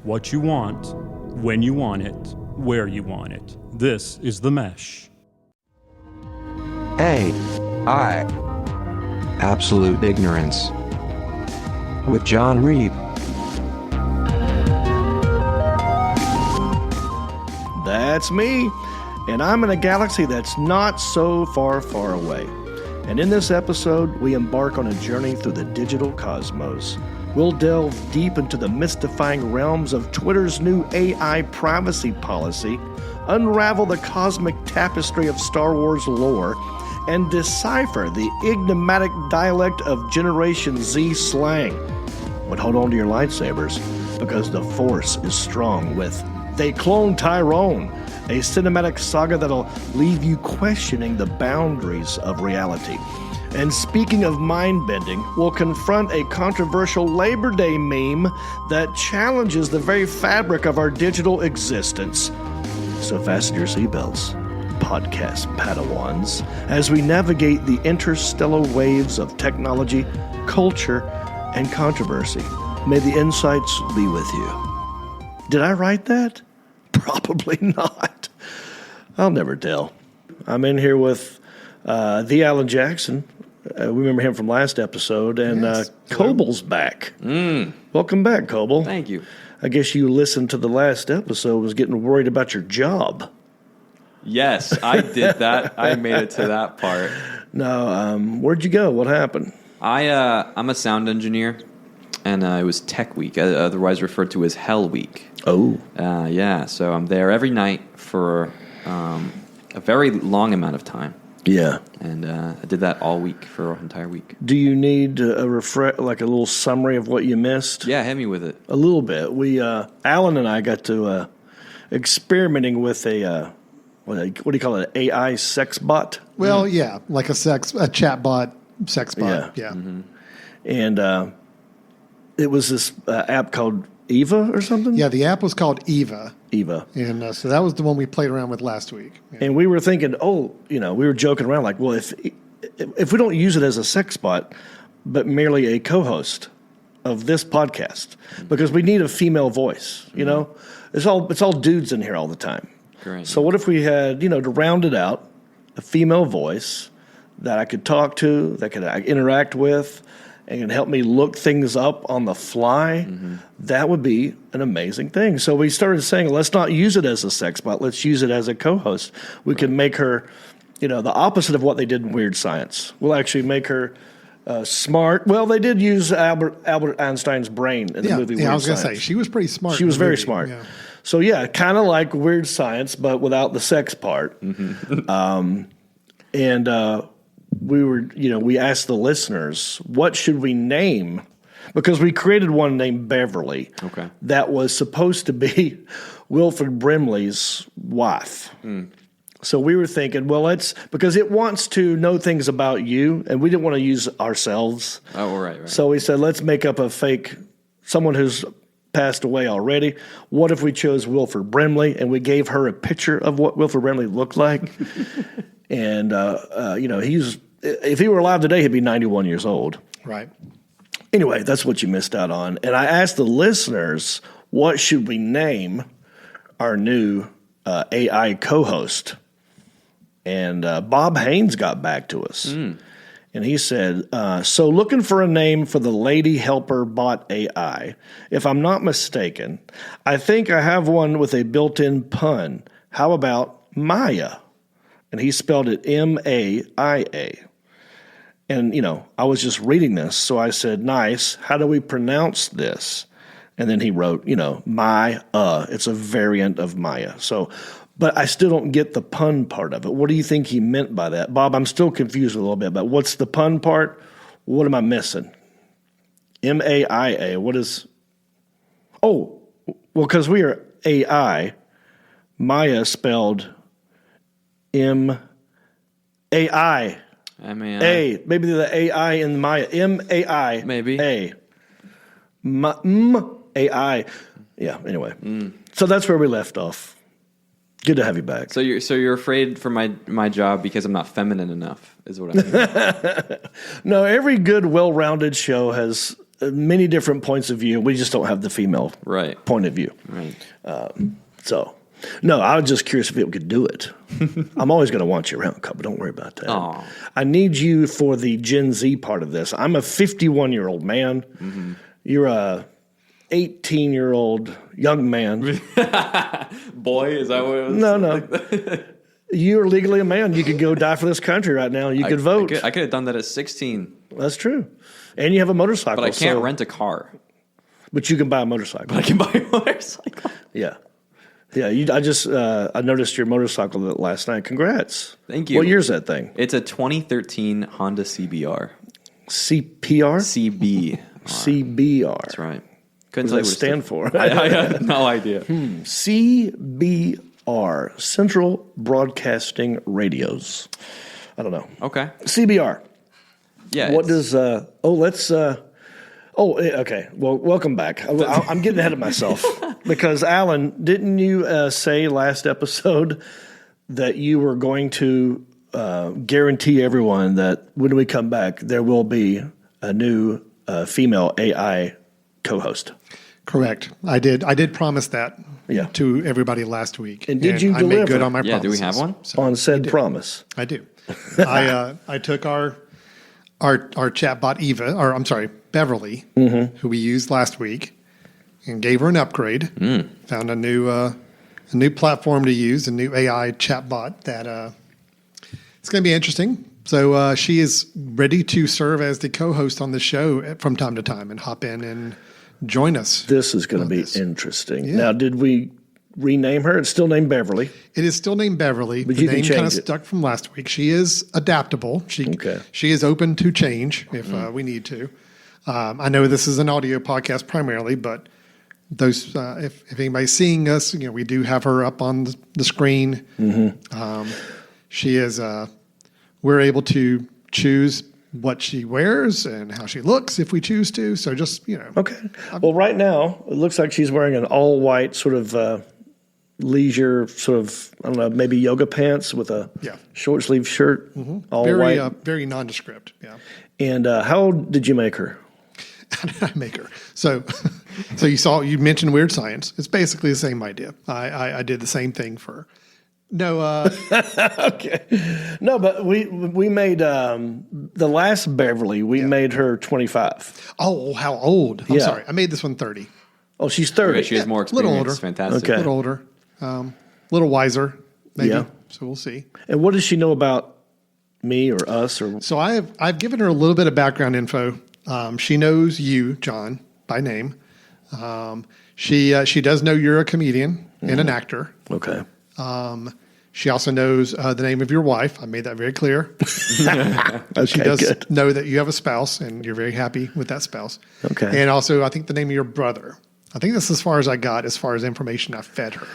what you want, when you want it, where you want it. This is The Mesh. AI. Absolute Ignorance. With John Reed. That's me, and I'm in a galaxy that's not so far, far away. And in this episode, we embark on a journey through the digital cosmos. We'll delve deep into the mystifying realms of Twitter's new AI privacy policy, unravel the cosmic tapestry of Star Wars lore, and decipher the enigmatic dialect of Generation Z slang. But hold on to your lightsabers, because the Force is strong with They Clone Tyrone, a cinematic saga that'll leave you questioning the boundaries of reality. And speaking of mind-bending, we'll confront a controversial Labor Day meme that challenges the very fabric of our digital existence. So fasten your seatbelts, podcast Padawans, as we navigate the interstellar waves of technology, culture, and controversy. May the insights be with you. Did I write that? Probably not. I'll never tell. I'm in here with the Alan Jackson. We remember him from last episode, and Yes. Coble's back. Welcome back, Coble. Thank you. I guess you listened to the last episode, was getting worried about your job. Yes, I did that. I made it to that part. No, where'd you go? What happened? I'm a sound engineer, and it was Tech Week, otherwise referred to as Hell Week. Oh. Yeah, so I'm there every night for a very long amount of time. Yeah. And I did that all week, for an entire week. Do you need a like a little summary of what you missed? Yeah, hit me with it. A little bit. We, Alan and I got to experimenting with a, what do you call it, an AI sex bot? Well, yeah, like a chatbot, sex bot. Yeah. Mm-hmm. And it was this app called Eva or something? Yeah, the app was called Eva. Eva. And so that was the one we played around with last week. Yeah. And we were thinking, we were joking around like, well, if we don't use it as a sex bot, but merely a co-host of this podcast, because we need a female voice, you know? It's all dudes in here all the time. Great. So what if we had, to round it out, a female voice that I could talk to, that could interact with, and can help me look things up on the fly? That would be an amazing thing. So we started saying, let's not use it as a sex bot. Let's use it as a co-host. We can make her, the opposite of what they did in Weird Science. We'll actually make her smart. Well, they did use Albert Einstein's brain in the movie Weird Science. I was going to say, she was pretty smart. She was very movie. smart. Yeah. So, yeah, kind of like Weird Science, but without the sex part. We asked the listeners, what should we name? Because we created one named Beverly. Okay. That was supposed to be Wilford Brimley's wife. So we were thinking, because it wants to know things about you, and we didn't want to use ourselves. Oh, right. So we said, let's make up a fake, someone who's passed away already. What if we chose Wilford Brimley, and we gave her a picture of what Wilford Brimley looked like? And, if he were alive today, he'd be 91 years old. Right. Anyway, that's what you missed out on. And I asked the listeners, what should we name our new AI co-host? And Bob Haynes got back to us. And he said, so looking for a name for the Lady Helper Bot AI. If I'm not mistaken, I think I have one with a built-in pun. How about Maya? And he spelled it M-A-I-A. And, I was just reading this, so I said, nice, how do we pronounce this? And then he wrote, Maya. It's a variant of Maya. So, but I still don't get the pun part of it. What do you think he meant by that? Bob, I'm still confused a little bit, but what's the pun part? What am I missing? M-A-I-A, what is... Oh, well, because we are AI, Maya spelled M-A-I. A. Maybe the A-I in Maya. M-A-I. Maybe. A. M-A-I. Yeah, anyway. So that's where we left off. Good to have you back. So you're afraid for my job because I'm not feminine enough, is what I mean. No, every good, well-rounded show has many different points of view. We just don't have the female Right. point of view. Right. So, no, I was just curious if it could do it. I'm always going to want you around, but don't worry about that. Aw. I need you for the Gen Z part of this. I'm a 51-year-old man. Mm-hmm. You're a 18-year-old young man. Boy, is that what it was? No. You're legally a man. You could go die for this country right now. You could vote. I could have done that at 16, That's true. And you have a motorcycle. but I can't so- rent a car. But you can buy a motorcycle. But I can buy a motorcycle. Yeah. Yeah, I noticed your motorcycle last night. Congrats. Thank you. What year's that thing? It's a 2013 Honda CBR. CPR? CB. CBR. That's right. What Couldn't does tell you that what it stand for? I have no idea. CBR, Central Broadcasting Radios. I don't know. Okay. CBR. Yeah. What does, okay. Well, welcome back. I'm getting ahead of myself because, Alan, didn't you say last episode that you were going to guarantee everyone that when we come back, there will be a new female AI co-host? Correct. I did promise that Yeah. to everybody last week. And did you I made deliver? good on my Yeah, do we promises. have one? So On said promise. I do. I took our chatbot Eva, or I'm sorry, Beverly, who we used last week, and gave her an upgrade. Found a new platform to use, a new AI chatbot that it's going to be interesting. So she is ready to serve as the co-host on the show from time to time and hop in and join us. This is going to be interesting. Yeah. Now, did we rename her? It's still named Beverly. It is still named Beverly. But the you can name kind of change it. stuck from last week. She is adaptable. Okay. She is open to change if we need to. I know this is an audio podcast primarily, but those if anybody's seeing us, we do have her up on the screen. She is. We're able to choose what she wears and how she looks if we choose to. So just Okay. Well, right now, it looks like she's wearing an all-white sort of leisure sort of, I don't know, maybe yoga pants with a short sleeve shirt, all very white. very nondescript. Yeah. And how old did you make her? How did I make her? So you mentioned Weird Science. It's basically the same idea. I did the same thing for her. No, Okay. No, but we made the last Beverly, we made her 25. oh, how old? I'm Yeah. sorry. I made this one 30. Oh, she's 30. Okay, she has more a little experience. older. Fantastic. Okay. A little older. A little wiser, maybe. Yeah. So we'll see. And what does she know about me or us? Or So I've given her a little bit of background info. She knows you, John, by name. She does know you're a comedian and an actor. Okay. She also knows the name of your wife. I made that very clear. Okay, She does good. know that you have a spouse and you're very happy with that spouse. Okay. And also, I think the name of your brother. I think that's as far as I got as far as information I fed her.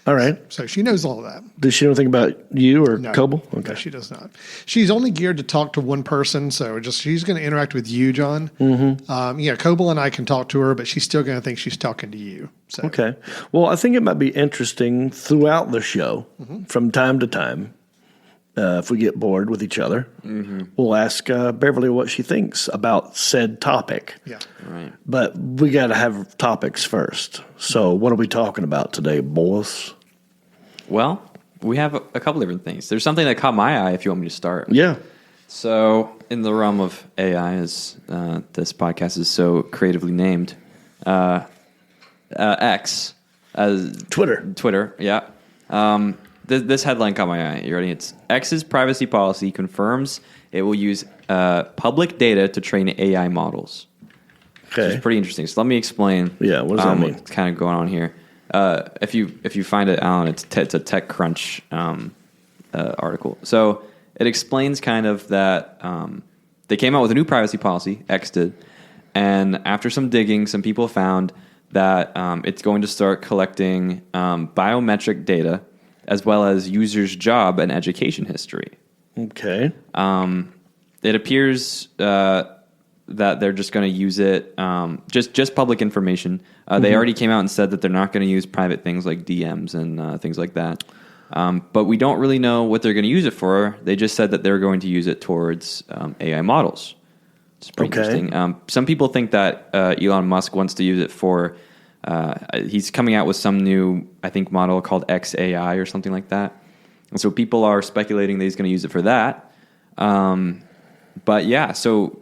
All right. So she knows all of that. Does she know anything about you or No, Coble? no, she does not. She's only geared to talk to one person, so she's going to interact with you, John. Coble and I can talk to her, but she's still going to think she's talking to you. So. Okay. Well, I think it might be interesting throughout the show, from time to time, if we get bored with each other, we'll ask Beverly what she thinks about said topic. Yeah. Right. But we got to have topics first. So what are we talking about today, boys? Well, we have a couple different things. There's something that caught my eye if you want me to start. Yeah. So, in the realm of AI, as this podcast is so creatively named, X, Twitter, yeah. This headline caught my eye. You ready? It's X's privacy policy confirms it will use public data to train AI models. Okay. It's pretty interesting. So let me explain. Yeah, what does that mean? What's kind of going on here? If you find it, Alan, it's a TechCrunch article. So it explains kind of that they came out with a new privacy policy, X did, and after some digging, some people found that it's going to start collecting biometric data as well as users' job and education history. Okay. It appears that they're just going to use it, just public information. They already came out and said that they're not going to use private things like DMs and things like that. But we don't really know what they're going to use it for. They just said that they're going to use it towards AI models. It's pretty Okay. interesting. Some people think that Elon Musk wants to use it for. He's coming out with some new, I think, model called XAI or something like that. And so people are speculating that he's going to use it for that. But yeah, so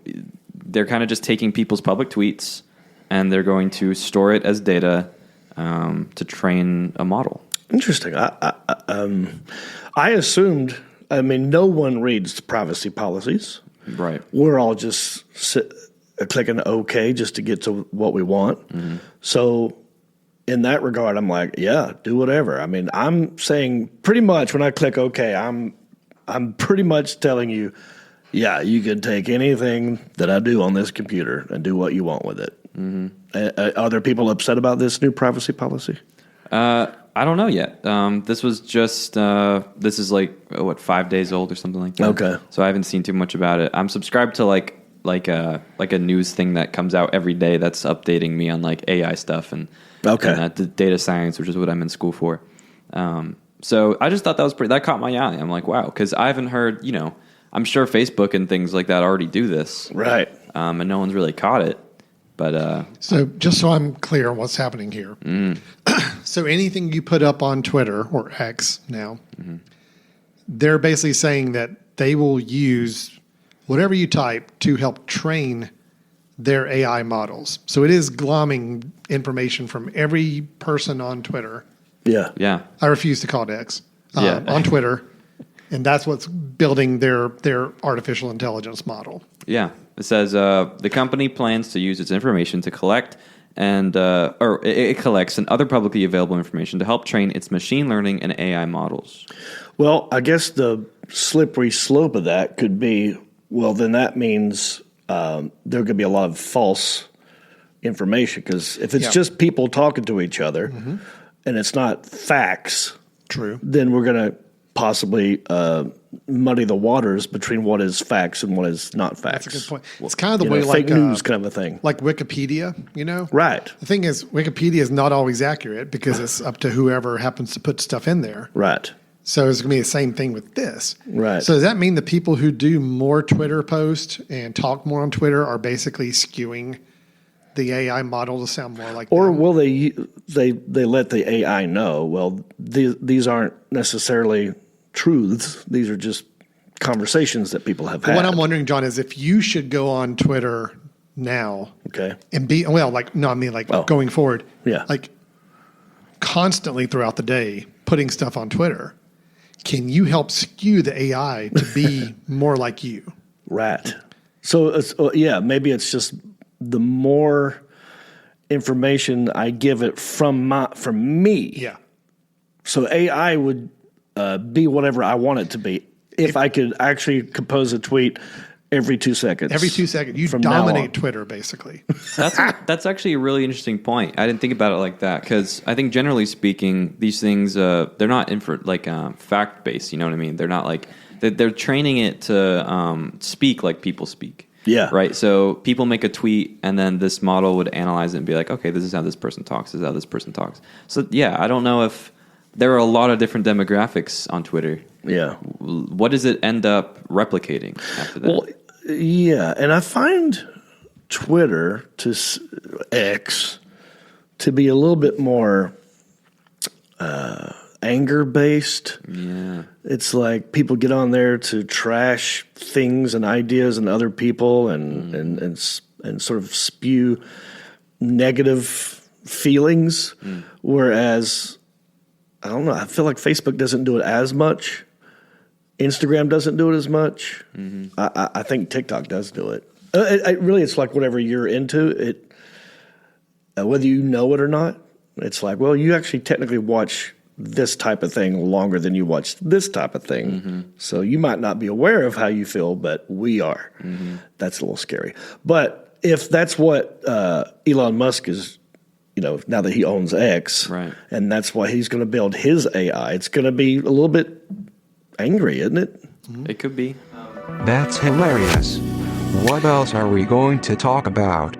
they're kind of just taking people's public tweets and they're going to store it as data to train a model. Interesting. I assumed. I mean, no one reads privacy policies. Right. We're all just clicking OK just to get to what we want. Mm-hmm. So in that regard, I'm like, yeah, do whatever. I mean, I'm saying pretty much when I click OK, I'm pretty much telling you, yeah, you can take anything that I do on this computer and do what you want with it. Mm-hmm. Are there people upset about this new privacy policy? I don't know yet. This was just this is like 5 days old or something like that. Okay. So I haven't seen too much about it. I'm subscribed to like a news thing that comes out every day that's updating me on like AI stuff and the data science, which is what I'm in school for. So I just thought that caught my eye. I'm like, wow, because I haven't heard. I'm sure Facebook and things like that already do this, Right. and no one's really caught it. But So just so I'm clear on what's happening here. So anything you put up on Twitter or X now, they're basically saying that they will use whatever you type to help train their AI models. So it is glomming information from every person on Twitter. Yeah. yeah, I refuse to call it X. Yeah. On Twitter. And that's what's building their artificial intelligence model. yeah. It says the company plans to use its information to collect it collects and other publicly available information to help train its machine learning and AI models. Well, I guess the slippery slope of that could be, well, then that means there could be a lot of false information because if it's just people talking to each other and it's not facts, True. then we're going to possibly muddy the waters between what is facts and what is not facts. That's a good point. It's kind of the way fake news kind of a thing. like Wikipedia, Right. The thing is, Wikipedia is not always accurate because it's up to whoever happens to put stuff in there. Right. So it's going to be the same thing with this. Right. So does that mean the people who do more Twitter posts and talk more on Twitter are basically skewing the AI model to sound more like Or them? will they let the AI know, well, these aren't necessarily truths. These are just conversations that people have had. What I'm wondering, John, is if you should go on Twitter now Okay. and be, going forward, Yeah. like constantly throughout the day putting stuff on Twitter, can you help skew the AI to be more like you? Right. So, maybe it's just the more information I give it from me. Yeah. So AI would be whatever I want it to be if I could actually compose a tweet every 2 seconds. Every 2 seconds. You from now on. dominate Twitter, basically. That's actually a really interesting point. I didn't think about it like that because I think generally speaking, these things they're not fact based. You know what I mean? They're not like they're training it to speak like people speak. Yeah. Right. So people make a tweet, and then this model would analyze it and be like, okay, this is how this person talks. This is how this person talks. So yeah, I don't know if there are a lot of different demographics on Twitter. Yeah. What does it end up replicating after that? Well, yeah, and I find Twitter X to be a little bit more anger based. Yeah. It's like people get on there to trash things and ideas and other people and sort of spew negative feelings, whereas I don't know. I feel like Facebook doesn't do it as much. Instagram doesn't do it as much. I think TikTok does do it. Really, it's like whatever you're into, it, whether you know it or not, it's like, well, you actually technically watch this type of thing longer than you watch this type of thing. So you might not be aware of how you feel, but we are. That's a little scary. But if that's what Elon Musk is, now that he owns X, Right. and that's why he's going to build his AI, it's going to be a little bit angry, isn't it? It could be. That's hilarious. What else are we going to talk about?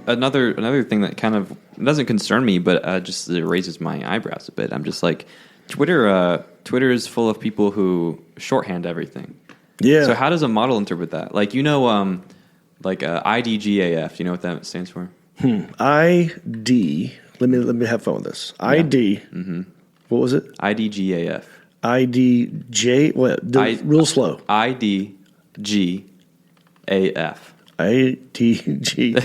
Another thing that kind of doesn't concern me, but just it raises my eyebrows a bit. I'm just like, Twitter is full of people who shorthand everything. Yeah. So how does a model interpret that? Like, Like IDGAF. You know what that stands for? ID. Let me have fun with this. ID. Mm-hmm. What was it? IDGAF. IDJ. What? Real slow. IDGAF. IDG.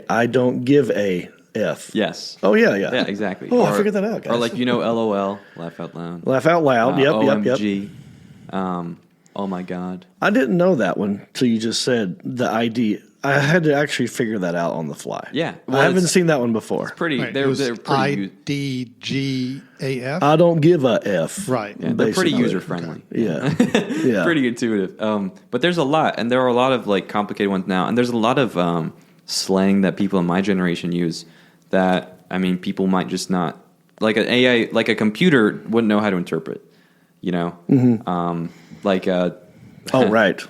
I don't give a F. Yes. Oh yeah. Yeah, exactly. Oh, I figured that out, guys. Or like LOL, laugh out loud. Laugh out loud. Yep. OMG. Oh my God. I didn't know that one till you just said the ID. I had to actually figure that out on the fly. Yeah. Well, I haven't seen that one before. Pretty. Right, They're pretty. IDGAF. I don't give a F. Right. Yeah, they're pretty basically. user friendly. Yeah. Yeah. Pretty intuitive. But there's a lot, and there are a lot of like complicated ones now, and there's a lot of slang that people in my generation use that people might just not like an AI, like a computer wouldn't know how to interpret. Mm-hmm. Oh, right.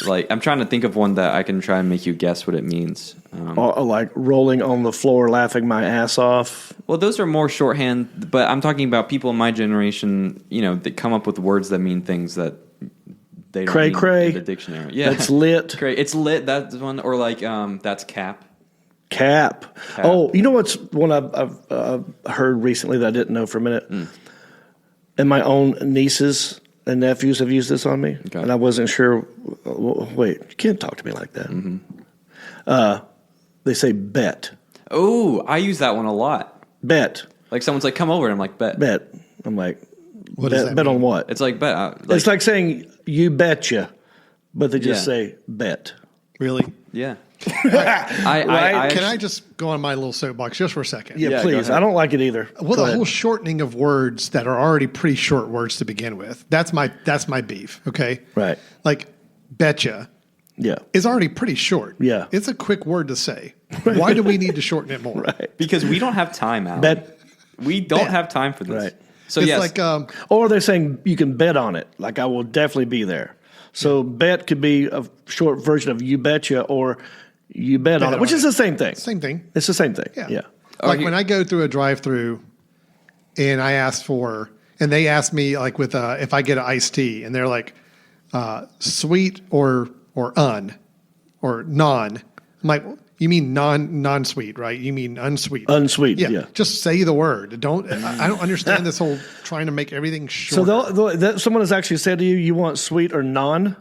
Like I'm trying to think of one that I can try and make you guess what it means. Or like rolling on the floor, laughing my ass off. Well, those are more shorthand, but I'm talking about people in my generation. That come up with words that mean things that they don't mean in the dictionary. Yeah, that's lit. Cray. It's lit. That's one. Or like that's cap. Cap. Oh, you know what's one I've heard recently that I didn't know for a minute? And my own nieces and nephews have used this on me, and I wasn't sure. Wait, you can't talk to me like that. Mm-hmm. They say bet. Oh, I use that one a lot. Bet. Like someone's like, come over, and I'm like, bet. Bet. I'm like, What does that bet mean? on what? It's like bet. It's like saying you betcha, but they just say bet. Really? Yeah. Can I just go on my little soapbox just for a second? Yeah, Yeah, please. go ahead. I don't like it either. Well, Go the ahead. whole shortening of words that are already pretty short words to begin with. That's my beef. Okay. Right. Like betcha Yeah. is already pretty short. Yeah. It's a quick word to say. Why do we need to shorten it more? Right. Because we don't have time, Alan. Bet. We don't Bet. have time for this. Right. So It's yes, like Or they're saying you can bet on it. Like I will definitely be there. So bet could be a short version of you betcha or you bet on it, which is the same thing. same thing. It's the same thing. Yeah. Yeah. Like when I go through a drive-through and I ask for, and they ask me like with if I get an iced tea, and they're like sweet or un or non. I'm like, you mean non-sweet, right? You mean unsweet? Unsweet. Yeah. Just say the word. I don't understand this whole trying to make everything short. So someone has actually said to you, you want sweet or non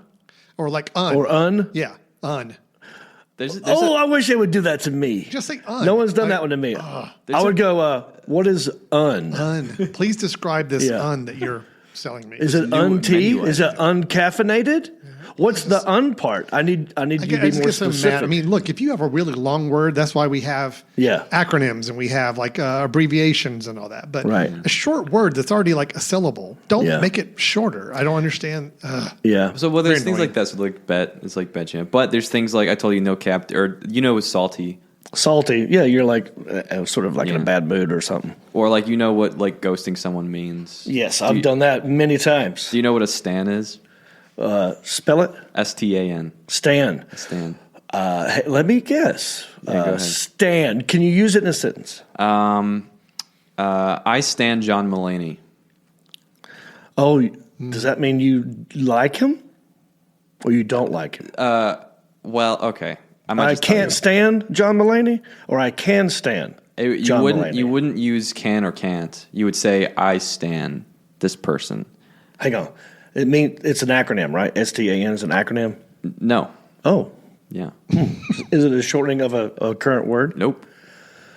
or like un or un? Yeah, un. I wish they would do that to me. Just say un. No one's done that one to me. I would go, what is un? Un. Please describe this Yeah. un that you're selling me. Is it un-tea? Is it uncaffeinated? What's the un part? I need you to be more specific. I mean, look, if you have a really long word, that's why we have acronyms and we have like abbreviations and all that. But a short word that's already like a syllable, don't make it shorter. I don't understand. Yeah. So well, there's Very things annoying. like that. So like bet, it's like betcha. But there's things like I told you, no cap, or it's salty, Salty. Yeah, you're like sort of like in a bad mood or something. or like what like ghosting someone means. Yes, I've done that many times. Do you know what a stan is? Spell it. STAN. Stan. Stan. Hey, let me guess. go ahead. Stan. Can you use it in a sentence? I stan John Mulaney. Oh, does that mean you like him or you don't like him? Well, okay. I can't stand John Mulaney, or I can stand John Mulaney. You wouldn't use can or can't. You would say I stan this person. Hang on. It's an acronym, right? STAN is an acronym? No. Oh. Yeah. Is it a shortening of a current word? Nope.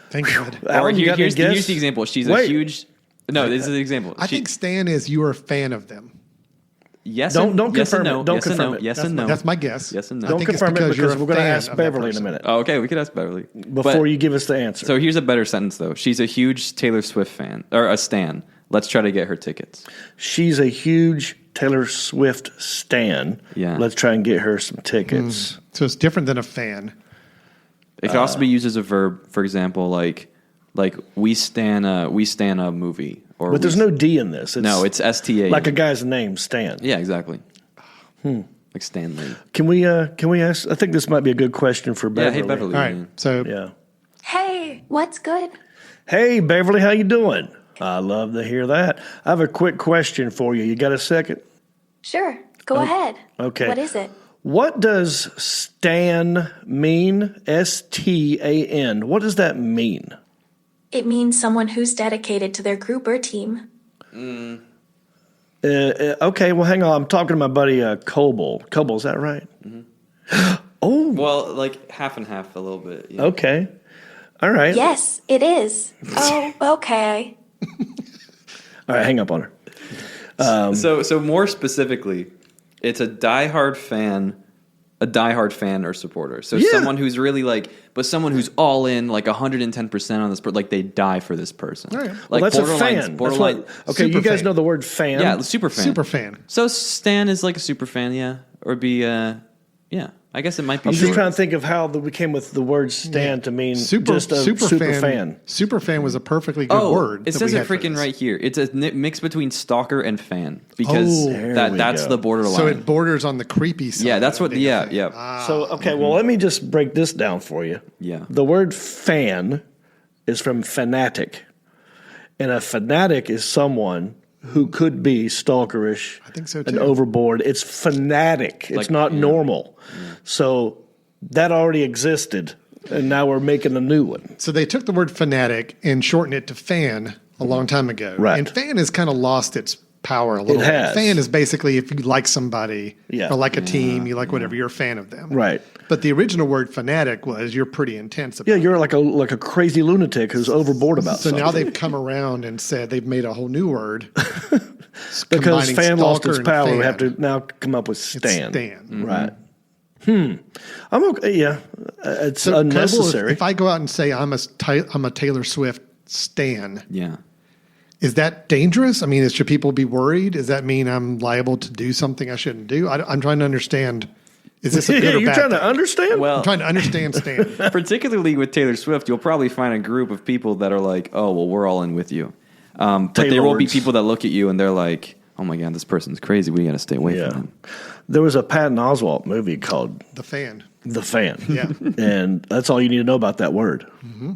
Thank God. Alan, you got any here's guess? the example. She's Wait. a huge. No, this is the example. I think Stan is you are a fan of them. Yes. Don't yes confirm and no. it. Don't yes and confirm no. it. Yes That's and no. That's my guess. Yes and no. I Don't think it's confirm it because you're because a we're going to fan ask of that Beverly in a person. minute. Oh, okay, we could ask Beverly Before you give us the answer. So here's a better sentence though. She's a huge Taylor Swift fan or a stan. Let's try to get her tickets. She's a huge Taylor Swift stan. Yeah. Let's try and get her some tickets. So it's different than a fan. It could also be used as a verb. For example, like we stan a movie. Or But there's no D in this. No, it's STA. like a guy's name, Stan. Yeah, exactly. Like Stanley. Can we ask? I think this might be a good question for Beverly. Yeah, hey Beverly. All right. So Yeah. Hey, what's good? Hey, Beverly, how you doing? I love to hear that. I have a quick question for you. You got a second? Sure, go ahead. Okay. What is it? What does stan mean? STAN. What does that mean? It means someone who's dedicated to their group or team. Okay, well, hang on. I'm talking to my buddy Coble. Coble, is that right? Oh, Well, like half and half, a little bit. Yeah. okay. All right. Yes, it is. Oh, okay. All right, hang up on her. So more specifically, it's a diehard fan or supporter. So Yeah. someone who's really like, but someone who's all in, like 110% on this, like they die for this person. Right. Well, Like that's a borderline. fan. Borderline. That's what, okay, you super guys fan. know the word fan? Yeah, super fan. Super fan. So Stan is like a super fan, yeah, or be, yeah. I guess it might be. I'm just short. trying to think of how we came with the word stan to mean Super just a super fan. Super fan was a perfectly good word. It that says we it had for freaking this. right here. It's a mix between stalker and fan because Oh. There we that's go. the borderline. So it borders on the creepy side. Yeah, that's of what. being a Yeah, fan. yeah. So, okay, well, let me just break this down for you. Yeah. The word fan is from fanatic. And a fanatic is someone who could be stalkerish. I think so, and too. overboard. It's fanatic. It's Like, not yeah. normal. So that already existed, and now we're making a new one. So they took the word fanatic and shortened it to fan a long time ago. Right. And fan has kind of lost its power a little It bit. has. Fan is basically if you like somebody Yeah. or like a team, you like whatever, you're a fan of them. Right. But the original word fanatic was you're pretty intense about Yeah, it. you're like a crazy lunatic who's overboard about So something. now they've come around and said they've made a whole new word. because combining fan lost stalker its and power, we fan. have to now come up with It's stan. stan. Right. I'm okay. Yeah, it's So Coble, unnecessary. if I go out and say I'm a Taylor Swift stan, Yeah. is that dangerous? I mean, should people be worried? Does that mean I'm liable to do something I shouldn't do? I'm trying to understand. Is this a good or You're bad trying thing? to understand? Well, I'm trying to understand stan. particularly with Taylor Swift, you'll probably find a group of people that are like, "Oh, well, we're all in with you," but there will be Taylor's. people that look at you and they're like, "Oh my god, this person's crazy. We got to stay away yeah. from them." There was a Patton Oswalt movie called The fan. The Fan. Yeah. And that's all you need to know about that word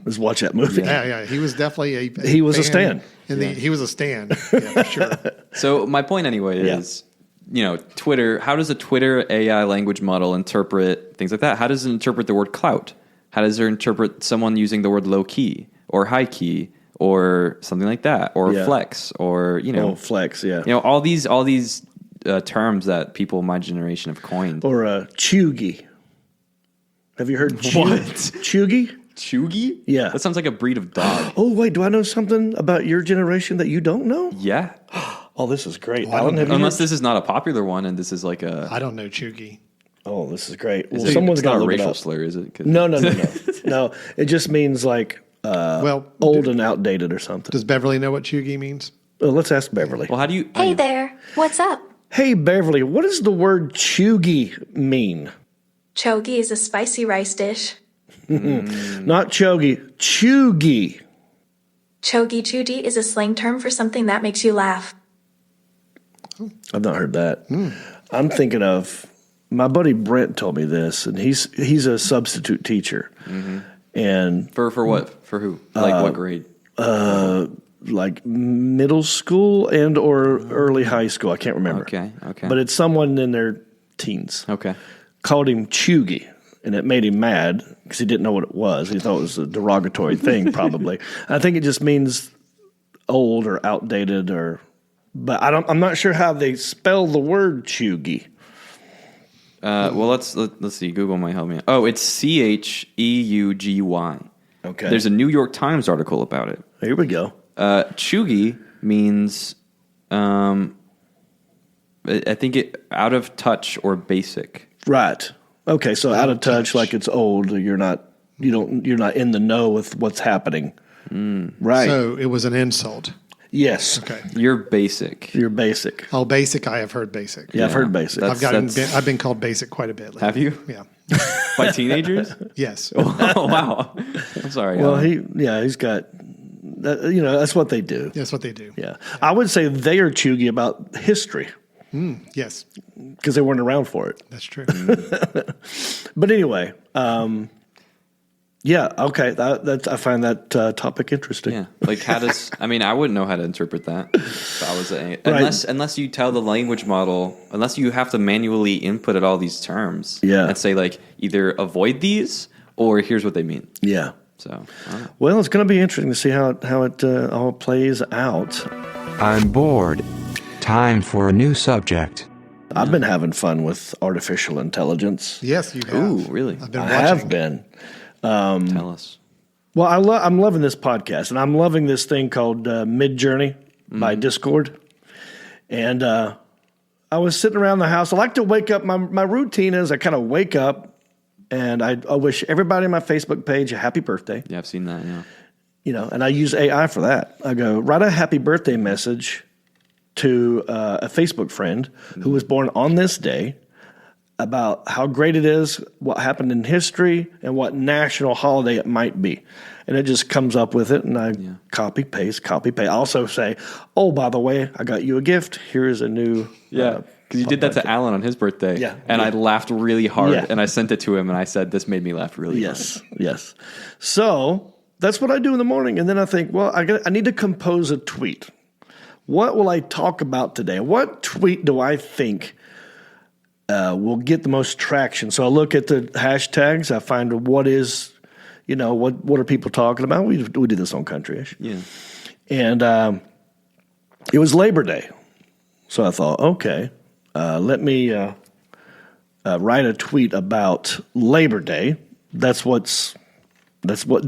is watch that movie. Yeah. He was definitely a He was a fan. stan. He was a stan. Yeah, for sure. So my point anyway Yeah. is, Twitter. How does a Twitter AI language model interpret things like that? How does it interpret the word clout? How does it interpret someone using the word low key or high key or something like that, or Yeah. flex, or Oh, flex, yeah. all these terms that people in my generation have coined. Or chuggy. Have you heard chuggy? Chugi? Yeah. That sounds like a breed of dog. Oh, wait, do I know something about your generation that you don't know? Yeah. Oh, this is great. I don't Alan, have you Unless heard? this is not a popular one and this is like a... I don't know Chugi. Oh, this is great. Well, It's someone's not got a to look it racial up. slur, is it? 'Cause- No. No, it just means like Well, old and outdated or something. does Beverly know what Chugi means? Let's ask Beverly. Well, how do you... Hey there. What's up? Hey, Beverly, what does the word chuggy mean? Chogi is a spicy rice dish. Not chogi, chuggy. Chogi chudi is a slang term for something that makes you laugh. I've not heard that. I'm thinking of my buddy Brent told me this, and he's a substitute teacher, and For what? For who? Like what grade? like middle school and or early high school. I can't remember. Okay. But it's someone in their teens. Okay. Called him chuggy, and it made him mad because he didn't know what it was. He thought it was a derogatory thing, probably. I think it just means old or outdated, but I'm not sure how they spell the word chuggy. Well, let's see. Google might help me. Oh, it's CHEUGY. Okay. There's a New York Times article about it. Here we go. Chuggy means, I think it out of touch or basic. Right. Okay. So out of touch, like it's old. You're not in the know with what's happening. Right. So it was an insult. Yes. Okay. You're basic. You're basic. Oh, basic. I have heard basic. Yeah, I've heard basic. I've been called basic quite a bit. Lately. Have you? Yeah. By teenagers? Yes. Oh, wow. I'm sorry. Well, he's got. That's what they do. That's what they do. Yeah. I would say they are chuggy about history Yes, because they weren't around for it. that's true. But anyway, Yeah. Okay. I find that topic interesting. Yeah, like how does? I mean, I wouldn't know how to interpret that if I was unless you tell the language model, unless you have to manually input at all these terms, Yeah. and say like either avoid these or here's what they mean. Yeah. So, I don't know. Well, it's going to be interesting to see how it all plays out. I'm bored. Time for a new subject. I've been having fun with artificial intelligence. Yes, you have. Ooh, really? I've been I watching. have been. Tell us. Well, I'm loving this podcast, and I'm loving this thing called Midjourney by Discord. And I was sitting around the house. I like to wake up. My routine is I kind of wake up, and I wish everybody on my Facebook page a happy birthday. Yeah, I've seen that. Yeah. You know, and I use AI for that. I go, write a happy birthday message to a Facebook friend who was born on this day about how great it is, what happened in history, and what national holiday it might be. And it just comes up with it, and I copy, paste. I also say, oh, by the way, I got you a gift. Here's a new... Yeah, because you did that to Alan on his birthday. Yeah. And I laughed really hard, Yeah. and I sent it to him, and I said, this made me laugh really hard. Yes. So that's what I do in the morning. And then I think, well, I need to compose a tweet. What will I talk about today? What tweet do I think will get the most traction? So I look at the hashtags. I find what is, what are people talking about? We do this on Countryish. Yeah. And it was Labor Day. So I thought, okay, let me write a tweet about Labor Day. That's what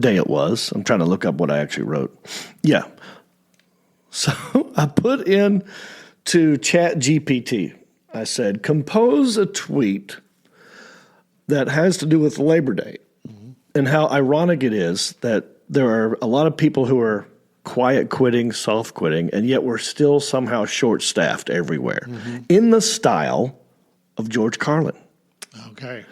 day it was. I'm trying to look up what I actually wrote. Yeah. So I put in to ChatGPT. I said, compose a tweet that has to do with Labor Day and how ironic it is that there are a lot of people who are quiet quitting, soft quitting, and yet we're still somehow short-staffed everywhere in the style of George Carlin. Okay.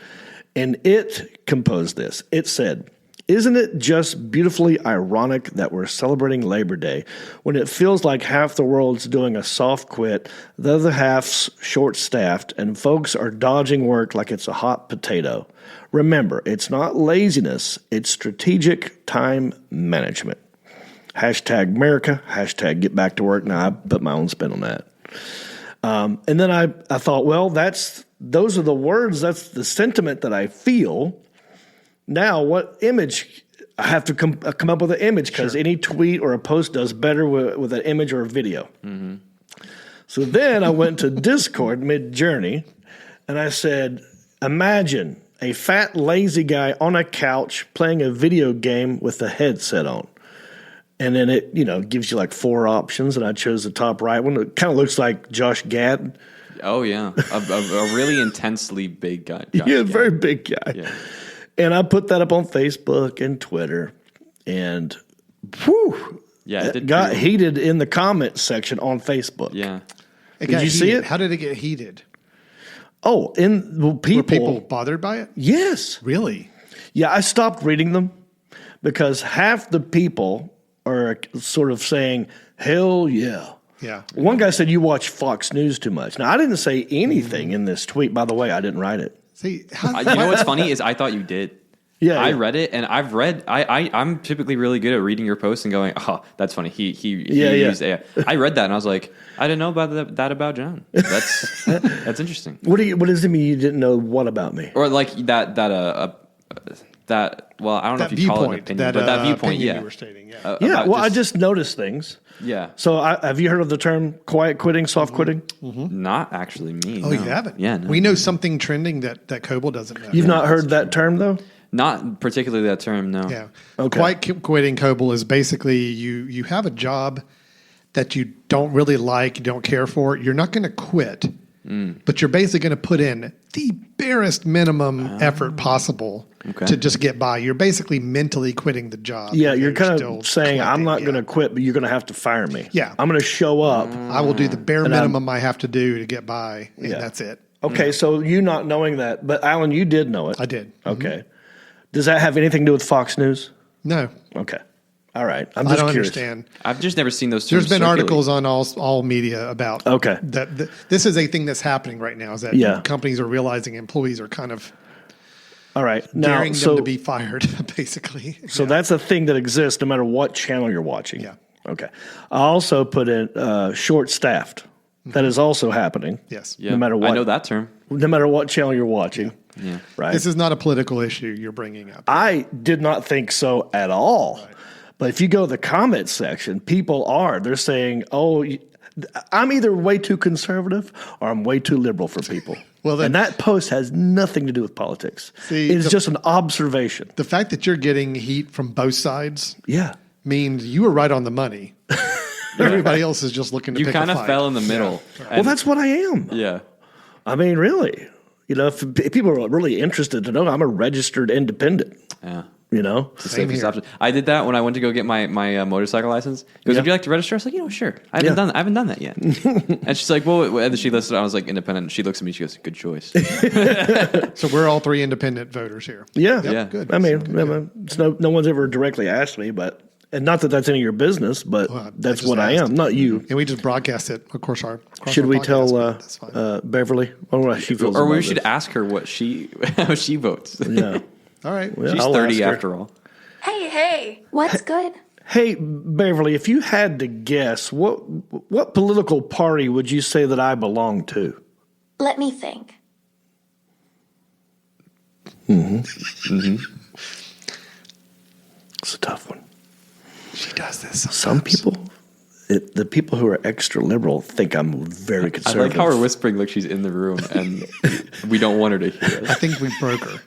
And it composed this. It said, isn't it just beautifully ironic that we're celebrating Labor Day when it feels like half the world's doing a soft quit, the other half's short-staffed, and folks are dodging work like it's a hot potato? Remember, it's not laziness, it's strategic time management. Hashtag America, hashtag get back to work. Now, I put my own spin on that. And then I thought, well, those are the words, that's the sentiment that I feel. Now, what image? I have to come up with an image because any tweet or a post does better with an image or a video. Mm-hmm. So then I went to Discord, Midjourney, and I said, imagine a fat, lazy guy on a couch playing a video game with a headset on. And then it, gives you like 4 options, and I chose the top right one. It kind of looks like Josh Gad. Oh, yeah. A really intensely big guy. Yeah, very big guy. Yeah. And I put that up on Facebook and Twitter, and whew, it got heated in the comment section on Facebook. Yeah. Did you see it? How did it get heated? Oh, Were people bothered by it? Yes. Really? Yeah, I stopped reading them because half the people are sort of saying, hell yeah. Yeah. One guy said, you watch Fox News too much. Now, I didn't say anything in this tweet. By the way, I didn't write it. See, You know what's funny is I thought you did. Yeah, I read it, and I'm typically really good at reading your posts and going, oh, that's funny. He used AI. I read that, and I was like, I didn't know about that about John. That's interesting. What does it mean you didn't know what about me? Or like that. Well, I don't know if you call it an opinion, but that viewpoint, opinion yeah. you were stating, yeah. I just noticed things. Yeah. So have you heard of the term quiet quitting, soft quitting? Not actually me. Oh, no. you haven't? Yeah. No. We know something trending that Coble doesn't know. You've not heard that term, though? Not particularly that term, no. Yeah. Okay. Quiet quitting, Coble, is basically you have a job that you don't really like, you don't care for. You're not going to quit, but you're basically going to put in the barest minimum effort possible to just get by. You're basically mentally quitting the job. Yeah, you're kind still of saying, I'm not collecting, going to quit, but you're going to have to fire me. Yeah. I'm going to show up. I will do the bare minimum I have to do to get by, and that's it. Okay, so you not knowing that, but Alan, you did know it. I did. Okay. Does that have anything to do with Fox News? No. Okay. All right. I I'm just don't curious. understand. I've just never seen those. There's been circulate. articles on all media about that. This is a thing that's happening right now. Is that companies are realizing employees are kind of All right. Now, daring them to be fired, basically. So that's a thing that exists no matter what channel you're watching. Yeah. Okay. I also put in short-staffed. That is also happening. Yes. Yeah. No matter what. I know that term. No matter what channel you're watching. Yeah. Right. This is not a political issue you're bringing up. I did not think so at all. Right. But if you go to the comment section, they're saying, I'm either way too conservative or I'm way too liberal for people. And that post has nothing to do with politics. It's just an observation. The fact that you're getting heat from both sides means you were right on the money. Everybody else is just looking to pick a fight. You kind of fell in the middle. Yeah. Well, that's what I am. Yeah. I mean, really. If people are really interested to know, I'm a registered independent. Yeah. It's the safest option. I did that when I went to go get my motorcycle license. He goes, would you like to register? I was like, sure. I haven't done that yet. And she's like, well, and she listed, I was like, independent. She looks at me, she goes, good choice. So we're all three independent voters here. Yeah. Yeah. Good. I mean, it's no one's ever directly asked me, and not that that's any of your business, but that's what I am, not you. And we just broadcast it, of course. Should we tell Beverly? What she feels or we should ask her how she votes. Yeah. All right. Well, she's I'll 30 after all. Hey, what's good? Hey, Beverly, if you had to guess, what political party would you say that I belong to? Let me think. It's a tough one. She does this sometimes. Some people, the people who are extra liberal think I'm very conservative. I like how we're whispering like she's in the room and we don't want her to hear I us. think we broke her.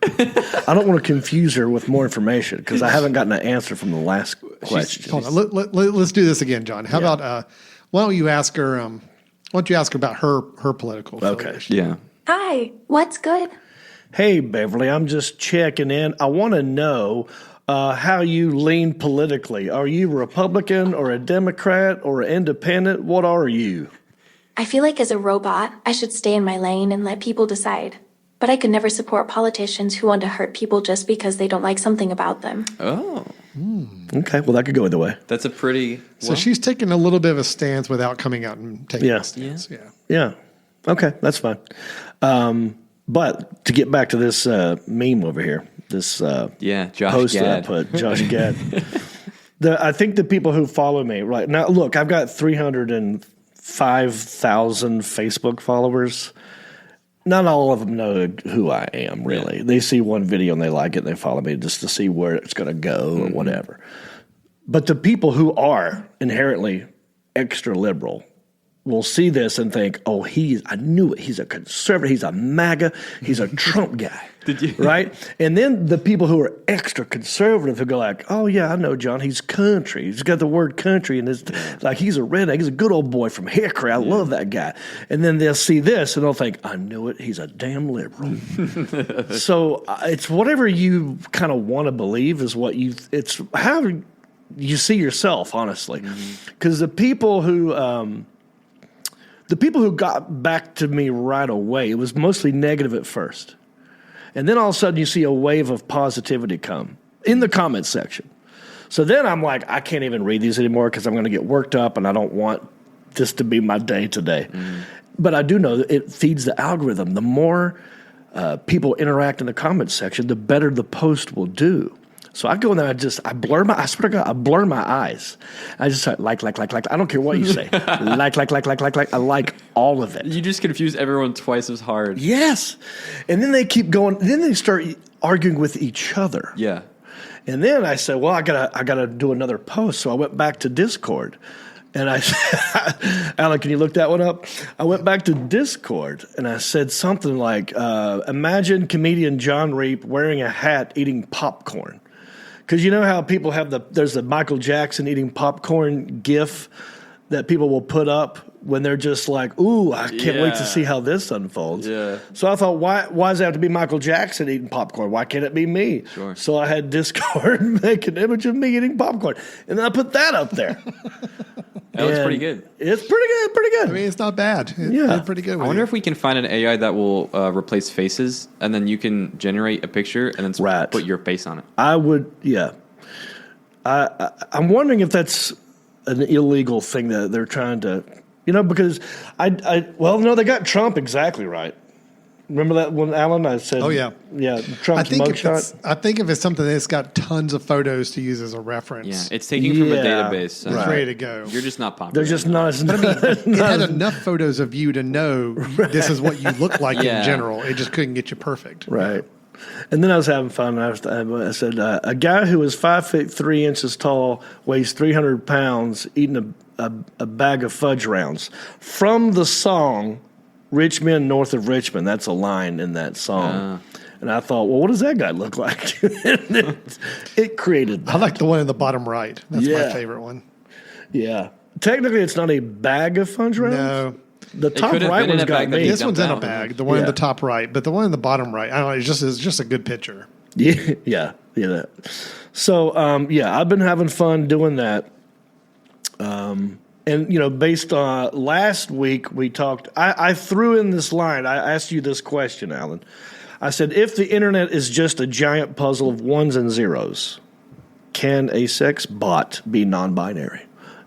I don't want to confuse her with more information because I haven't gotten an answer from the last question. Hold on. Let's do this again, John. How about why don't you ask her? Why don't you ask her about her political affiliation? Yeah. Hi, what's good? Hey, Beverly, I'm just checking in. I want to know how you lean politically. Are you Republican or a Democrat or an independent? What are you? I feel like as a robot, I should stay in my lane and let people decide. But I could never support politicians who want to hurt people just because they don't like something about them. Oh. Okay, well, that could go either way. That's a pretty... So she's taking a little bit of a stance without coming out and taking a stance. Yeah. Okay, that's fine. But to get back to this meme over here, this Josh post Gad. that I put, Josh Gad. I think the people who follow me right now, look, I've got 305,000 Facebook followers. Not all of them know who I am, really. Yeah. They see one video and they like it and they follow me just to see where it's going to go or whatever. But the people who are inherently extra liberal will see this and think, I knew it. He's a conservative. He's a MAGA. He's a Trump guy. Did you? Right? And then the people who are extra conservative who go like, oh, yeah, I know, John. He's country. He's got the word country. And it's like, he's a redneck. He's a good old boy from Hickory. I love that guy. And then they'll see this and they'll think, I knew it. He's a damn liberal. So it's whatever you kind of want to believe is what it's how you see yourself, honestly. Because the people who got back to me right away, it was mostly negative at first. And then all of a sudden you see a wave of positivity come in the comments section. So then I'm like, I can't even read these anymore because I'm going to get worked up and I don't want this to be my day today. But I do know that it feeds the algorithm. The more people interact in the comments section, the better the post will do. So I go in there, I blur my eyes. I just start like. I don't care what you say. like. I like all of it. You just confuse everyone twice as hard. Yes. And then they keep going. Then they start arguing with each other. Yeah. And then I said, well, I gotta do another post. So I went back to Discord. And I said, Alan, can you look that one up? I went back to Discord and I said something like, imagine comedian John Reap wearing a hat eating popcorn. Because you know how people have there's the Michael Jackson eating popcorn gif that people will put up when they're just like, ooh, I can't wait to see how this unfolds. Yeah. So I thought, why does it have to be Michael Jackson eating popcorn? Why can't it be me? Sure. So I had Discord make an image of me eating popcorn. And then I put that up there. That looks pretty good. It's pretty good. I mean, it's not bad. It's pretty good. I wonder if we can find an AI that will replace faces, and then you can generate a picture and then put your face on it. I would, yeah. I'm wondering if that's an illegal thing that they're trying to, because they got Trump exactly right. Remember that one, Alan? I said, Oh, yeah. Trump's mugshot. I think if it's something that's got tons of photos to use as a reference, Yeah, it's taking from a database. it's ready to go. You're just not popular. They're just not. It had enough photos of you to know this is what you look like Yeah. in general. It just couldn't get you perfect. Right. And then I was having fun. I said, a guy who is 5'3" tall, weighs 300 pounds, eating a bag of fudge rounds from the song "Rich Men North of Richmond." That's a line in that song. And I thought, well, what does that guy look like? It created that. I like the one in the bottom right. That's my Yeah. favorite one. Yeah. Technically, it's not a bag of fudge rounds. No. The top could have right been in one's a got bag that me. he This one's in a out. bag. The one in Yeah. the top right, but the one in the bottom right, I don't know. It's just a good picture. Yeah. So, I've been having fun doing that. And, based on last week, we talked, I threw in this line. I asked you this question, Alan. I said, if the internet is just a giant puzzle of ones and zeros, can a sex bot be non-binary?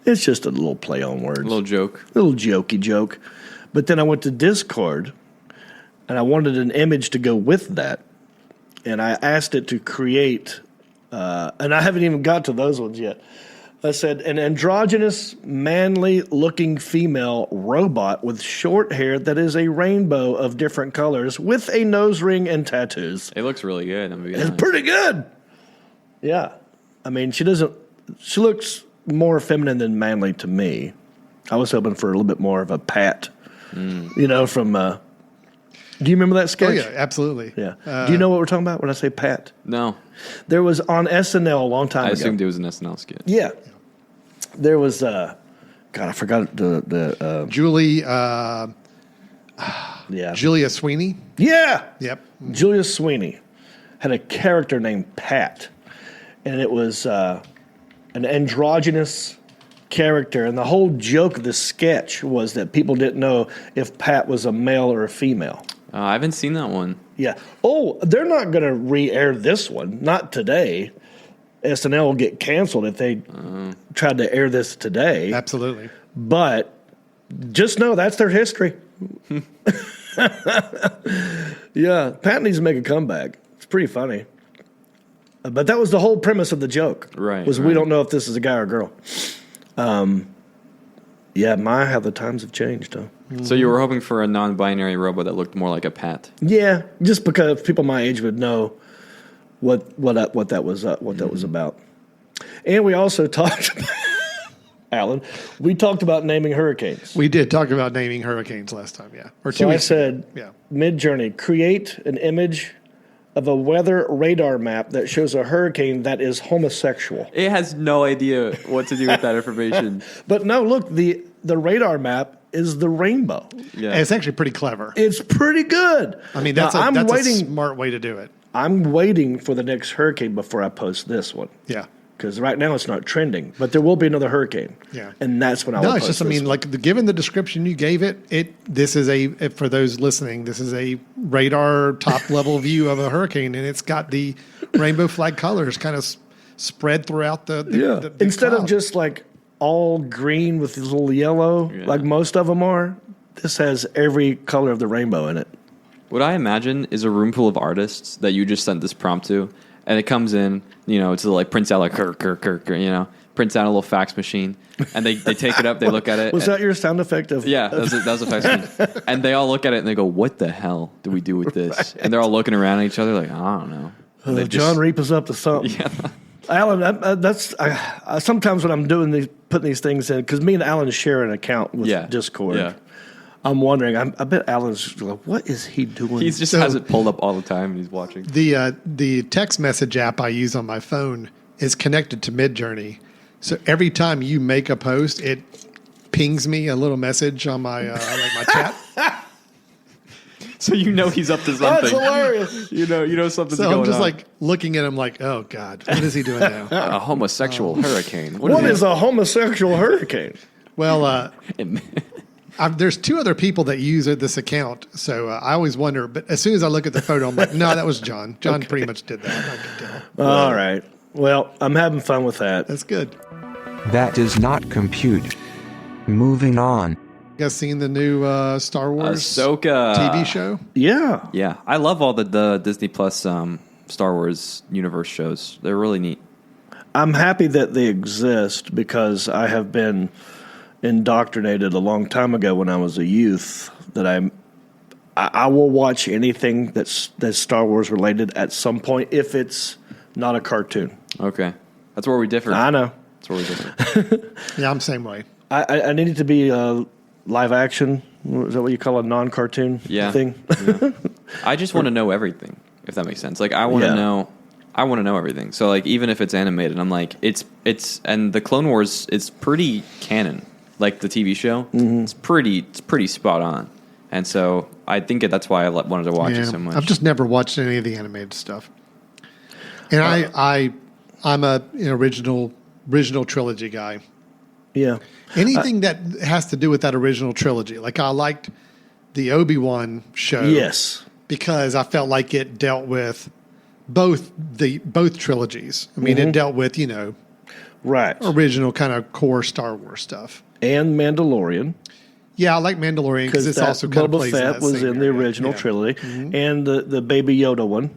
It's just a little play on words. A little joke. Little jokey joke. But then I went to Discord, and I wanted an image to go with that. And I asked it to create, and I haven't even got to those ones yet. I said, an androgynous, manly-looking female robot with short hair that is a rainbow of different colors with a nose ring and tattoos. It looks really good. I'm gonna be It's honest. pretty good. Yeah. I mean, she looks more feminine than manly to me. I was hoping for a little bit more of a Pat, from, do you remember that sketch? Oh, yeah, absolutely. Yeah. Do you know what we're talking about when I say Pat? No, There was on SNL a long time I ago. assumed it was an SNL skit. Yeah. There was, God, I forgot the Julia Sweeney. yeah. Yep. Julia Sweeney had a character named Pat, and it was an androgynous character. And the whole joke of the sketch was that people didn't know if Pat was a male or a female. I haven't seen that one. Yeah. Oh, they're not going to re-air this one. Not today. SNL will get canceled if they tried to air this today. Absolutely. But just know that's their history. Yeah, Pat needs to make a comeback. It's pretty funny. But that was the whole premise of the joke. Right, Was we right. don't know if this is a guy or a girl. How the times have changed, huh? So you were hoping for a non-binary robot that looked more like a Pat. Yeah, just because people my age would know what that was about. And we also talked about, Alan, we talked about naming hurricanes. We did talk about naming hurricanes last time, yeah. Or 2 So I weeks ago. said, Yeah. Mid-Journey, create an image of a weather radar map that shows a hurricane that is homosexual. It has no idea what to do with that information. But no, look, the radar map is the rainbow. Yeah. It's actually pretty clever. It's pretty good. I mean, Now, that's a smart way to do it. I'm waiting for the next hurricane before I post this one. Yeah. Because right now it's not trending, but there will be another hurricane. Yeah. And that's when I will No, it's post just, this one. given the description you gave this is for those listening, this is a radar top level view of a hurricane, and it's got the rainbow flag colors kind of spread throughout the Instead of cloud. just like all green with this little yellow, like most of them are, this has every color of the rainbow in it. What I imagine is a room full of artists that you just sent this prompt to, and it comes in, it's like prints out like prints out a little fax machine, and they take it up, they look at it. Was that your sound effect of? Yeah, that was a fax machine. And they all look at it and they go, "What the hell do we do with this?" Right. And they're all looking around at each other like, "I don't know." And they John Reap is up to something. Yeah. Alan, I sometimes when I'm doing putting these things in, because me and Alan share an account with Discord. Yeah. I'm wondering. I bet Alan's like, what is he doing? He just has it pulled up all the time and he's watching. The text message app I use on my phone is connected to Midjourney. So every time you make a post, it pings me a little message on my my chat. So he's up to something. That's hilarious. You know something's So going on. I'm just like looking at him like, oh God, what is he doing now? A homosexual hurricane. What is a homosexual hurricane? Well, there's two other people that use this account, so I always wonder. But as soon as I look at the photo, I'm like, no, that was John. John pretty much did that. I can tell. All right. Well, I'm having fun with that. That's good. That does not compute. Moving on. You guys seen the new Star Wars Ahsoka TV show? Yeah. Yeah, I love all the Disney Plus Star Wars universe shows. They're really neat. I'm happy that they exist because I have been indoctrinated a long time ago when I was a youth that I will watch anything that's Star Wars related at some point if it's not a cartoon. Okay, that's where we differ. I know. That's where we differ. Yeah, I'm the same way. I need it to be live action. Is that what you call a non-cartoon thing? Yeah. I just want to know everything, if that makes sense. Like I want to know. I want to know everything. So like even if it's animated, I'm like it's and the Clone Wars is pretty canon. Like the TV show, it's pretty spot on. And so I think that's why I wanted to watch it so much. I've just never watched any of the animated stuff. And I'm an original trilogy guy. Yeah. Anything that has to do with that original trilogy. Like I liked the Obi-Wan show. Yes. Because I felt like it dealt with both trilogies. I mean, it dealt with, Right. original kind of core Star Wars stuff. And Mandalorian. Yeah, I like Mandalorian because it's also kind of Boba plays Fett was in the original trilogy. And the Baby Yoda one.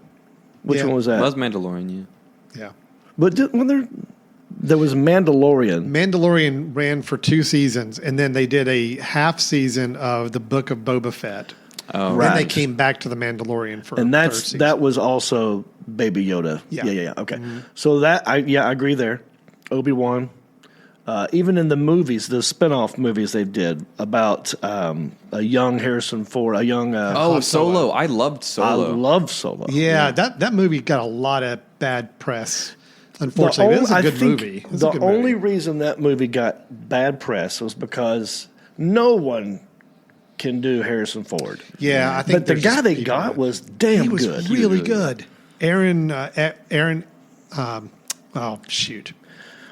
Which one was that? That was Mandalorian, Yeah. But there was Mandalorian. Mandalorian ran for 2 seasons, and then they did a half season of the Book of Boba Fett. Oh, and right. then they came back to the Mandalorian for And a third season. that was also Baby Yoda. Yeah. Okay. So I agree there. Obi-Wan. Even in the movies, the spin-off movies they did about a young Harrison Ford, a young... Solo. I loved Solo. I love Solo. Yeah, that movie got a lot of bad press. Unfortunately, it was a good movie. It was a The good only movie. reason that movie got bad press was because no one can do Harrison Ford. Yeah, I think But the there's guy just they people got that- was damn he was good. really good. Aaron, oh shoot,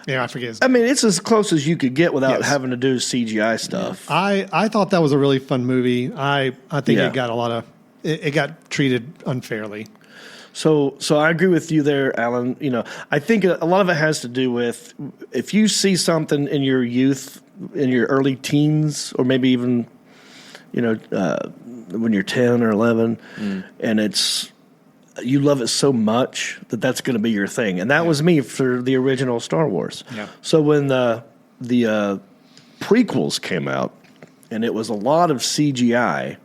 yeah, I forget his I name. mean, it's as close as you could get without Yes. having to do CGI stuff. I thought that was a really fun movie. I think Yeah. it got a lot of it got treated unfairly. So I agree with you there, Alan. I think a lot of it has to do with if you see something in your youth, in your early teens, or maybe even, when you're 10 or 11, and you love it so much that's going to be your thing. And that was me for the original Star Wars. Yeah. So when the prequels came out, and it was a lot of CGI,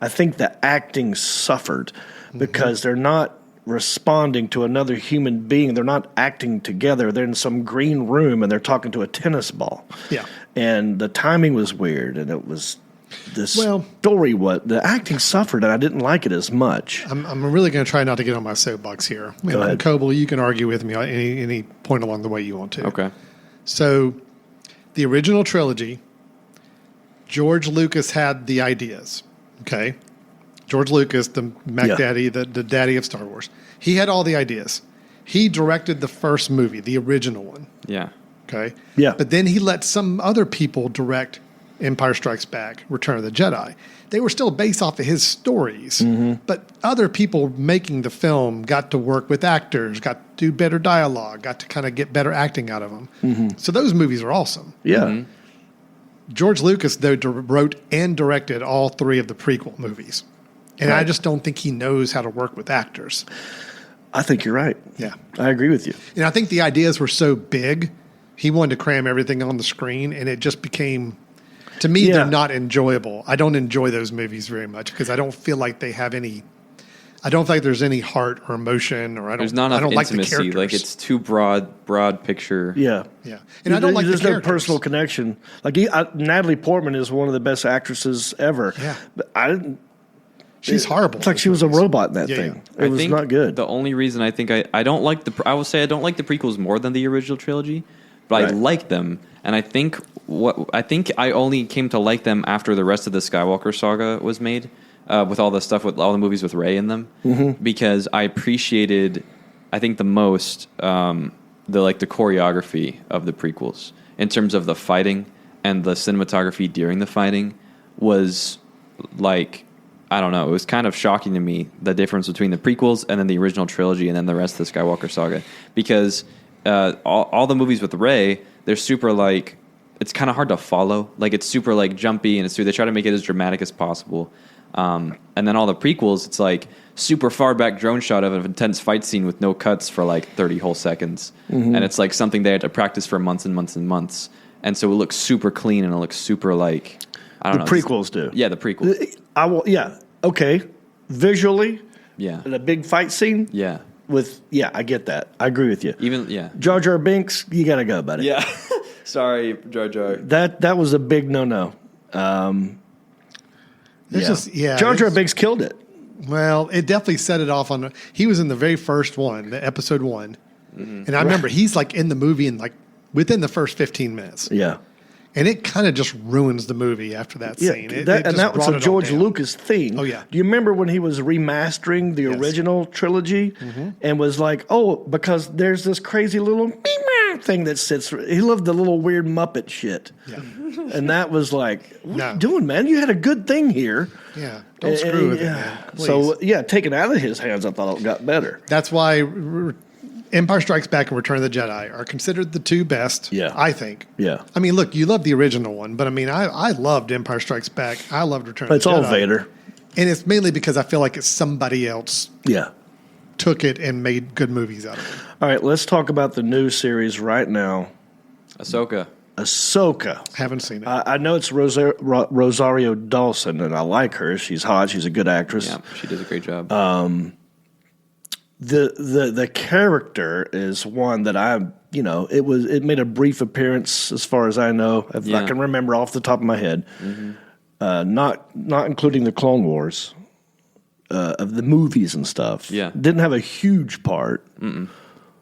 I think the acting suffered because they're not responding to another human being. They're not acting together. They're in some green room and they're talking to a tennis ball. Yeah. And the timing was weird, and it was the the acting suffered, and I didn't like it as much. I'm really going to try not to get on my soapbox here. Go ahead. Coble, you can argue with me on any point along the way you want to. Okay. So, the original trilogy, George Lucas had the ideas. Okay, George Lucas, the Mac Yeah. Daddy, the daddy of Star Wars, he had all the ideas. He directed the first movie, the original one. Yeah. Okay. Yeah. But then he let some other people direct Empire Strikes Back, Return of the Jedi. They were still based off of his stories, but other people making the film got to work with actors, got to do better dialogue, got to kind of get better acting out of them. So those movies are awesome. Yeah. George Lucas, though, wrote and directed all 3 of the prequel movies. And I just don't think he knows how to work with actors. I think you're right. Yeah. I agree with you. And I think the ideas were so big, he wanted to cram everything on the screen, and it just became, to me, Yeah. they're not enjoyable. I don't enjoy those movies very much because I don't feel like they have any. I don't feel like there's any heart or emotion, or There's not enough I don't like the intimacy. characters. Like it's too broad picture. Yeah. Yeah. And I don't like the There's no characters. personal connection. Like Natalie Portman is one of the best actresses ever. Yeah. But I didn't. She's horrible. It's like she was a robot in that Yeah, thing. yeah. It was not good. The only reason I think I don't like I will say I don't like the prequels more than the original trilogy, but I Right. like them, and I think I only came to like them after the rest of the Skywalker saga was made, with all the stuff with all the movies with Rey in them, because I appreciated, I think the most the choreography of the prequels in terms of the fighting and the cinematography during the fighting was like. I don't know. It was kind of shocking to me, the difference between the prequels and then the original trilogy and then the rest of the Skywalker saga. Because all the movies with Rey, they're super it's kind of hard to follow. Like it's super like jumpy and they try to make it as dramatic as possible. And then all the prequels, it's like super far back drone shot of an intense fight scene with no cuts for like 30 whole seconds. And it's like something they had to practice for months and months and months. And so it looks super clean and it looks super like, I don't know. The prequels do. Yeah, the prequels. I will. Yeah. Okay. Visually. Yeah. In a big fight scene. Yeah. I get that. I agree with you. Even, yeah. Jar Jar Binks, you gotta go, buddy. Yeah. Sorry, Jar Jar. That was a big no. Jar Jar Binks killed it. Well, it definitely set it off on. He was in the very first one, the episode 1, and I remember he's like in the movie and like within the first 15 minutes. Yeah. And it kind of just ruins the movie after that scene. That was a George Lucas thing. Oh, yeah. Do you remember when he was remastering the original trilogy and was like, because there's this crazy little thing that sits. He loved the little weird Muppet shit. Yeah. And that was like, what are you doing, man? You had a good thing here. Yeah. Don't screw with it, man. Please. So, taken out of his hands, I thought it got better. That's why Empire Strikes Back and Return of the Jedi are considered the two best, I think. Yeah. I mean, look, you love the original one, but I mean, I loved Empire Strikes Back. I loved Return of the Jedi. It's all Vader. And it's mainly because I feel like it's somebody else took it and made good movies out of it. All right, let's talk about the new series right now. Ahsoka. Haven't seen it. I know it's Rosario Dawson, and I like her. She's hot. She's a good actress. Yeah, she does a great job. The character is one that it made a brief appearance as far as I know, if I can remember off the top of my head. Not including the Clone Wars of the movies and stuff. Yeah, didn't have a huge part. And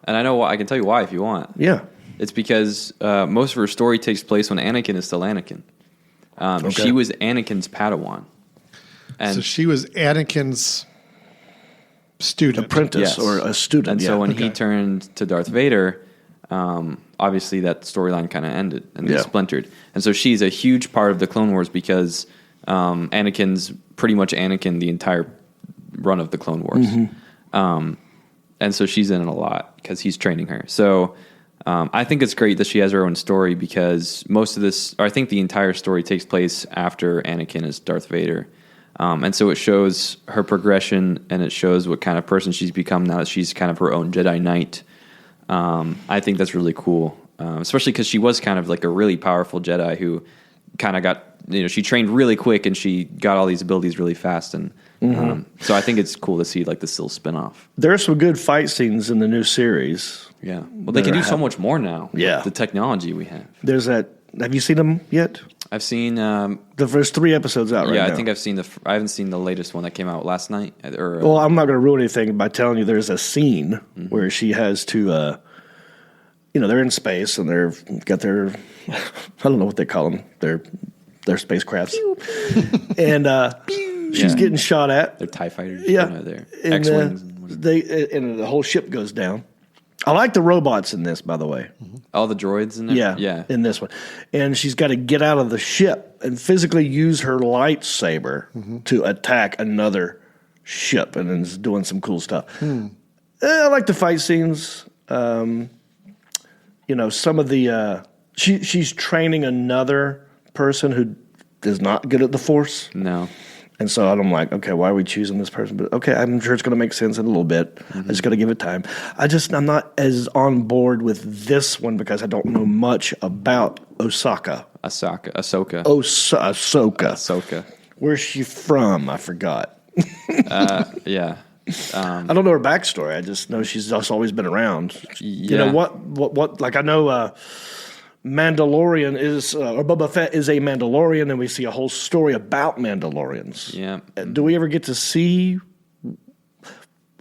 I know I can tell you why if you want. Yeah, it's because most of her story takes place when Anakin is still Anakin. She was Anakin's Padawan, and so she was Anakin's student, apprentice, or a student. And so when he turned to Darth Vader, obviously that storyline kind of ended and they splintered. And so she's a huge part of the Clone Wars because Anakin's pretty much Anakin the entire run of the Clone Wars. And so she's in it a lot because he's training her. So I think it's great that she has her own story because most of this, or I think the entire story takes place after Anakin is Darth Vader. And so it shows her progression and it shows what kind of person she's become now that she's kind of her own Jedi Knight. I think that's really cool, especially because she was kind of like a really powerful Jedi who kind of got, she trained really quick and she got all these abilities really fast. And so I think it's cool to see like this little spinoff. There are some good fight scenes in the new series. Yeah. Well, they can do so much more now. Yeah. With the technology we have. There's that. Have you seen them yet? I've seen the first 3 episodes out right now. Yeah, I think I've seen I haven't seen the latest one that came out last night. Well, I'm not going to ruin anything by telling you there's a scene where she has to, they're in space and they've got their, I don't know what they call them, their spacecrafts, and she's getting shot at. They're TIE fighters. Yeah, they're X-wings. And the whole ship goes down. I like the robots in this, by the way. All the droids in there? Yeah, in this one. And she's got to get out of the ship and physically use her lightsaber to attack another ship, and then is doing some cool stuff. I like the fight scenes. Some of the... she's training another person who is not good at the Force. No. And so I'm like, okay, why are we choosing this person? But okay, I'm sure it's going to make sense in a little bit. I just got to give it time. I'm not as on board with this one because I don't know much about Ahsoka. Where's she from? I forgot. Yeah. I don't know her backstory. I just know she's just always been around. Yeah. You know what? Like I know Mandalorian is, or Boba Fett is a Mandalorian, and we see a whole story about Mandalorians. Yeah. Do we ever get to see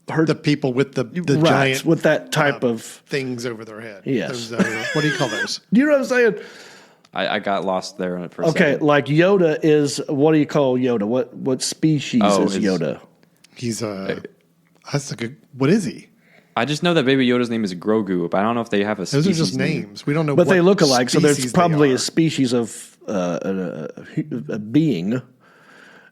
her? The people with the right, giant with that type of things over their head. Yes. What do you call those? Do you know what I'm saying? I got lost there on it for a Okay, second. like Yoda is, what do you call Yoda? What species is Yoda? He's that's a good, what is he? I just know that Baby Yoda's name is Grogu, but I don't know if they have a species. Those are just names. We don't know But what they look alike, so there's species probably they a are. species of a being.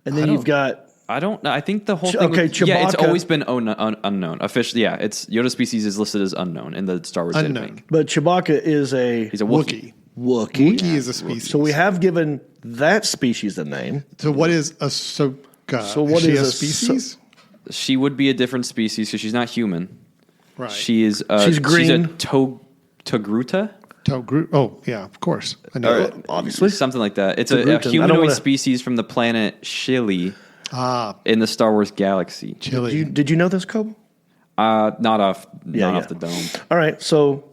And then you've got... I don't know. I think the whole thing. Okay, Yeah, it's Chewbacca. always been unknown. Officially, it's Yoda species is listed as unknown in the Star Wars Unknown. database. But Chewbacca is He's a Wookiee. Wookiee. Wookiee is a species. So we have given that species a name. So what is Ahsoka? So what she is a a species? She would be a different species because she's not human. Right. She is. She's green. She's a Togruta. Oh, yeah, of course. I know that. Obviously. Something like that. It's a Togrutan. I don't humanoid wanna- species from the planet Shili in the Star Wars galaxy. Chili. Did you know this, Coble? Not off Yeah. off the dome. All right. So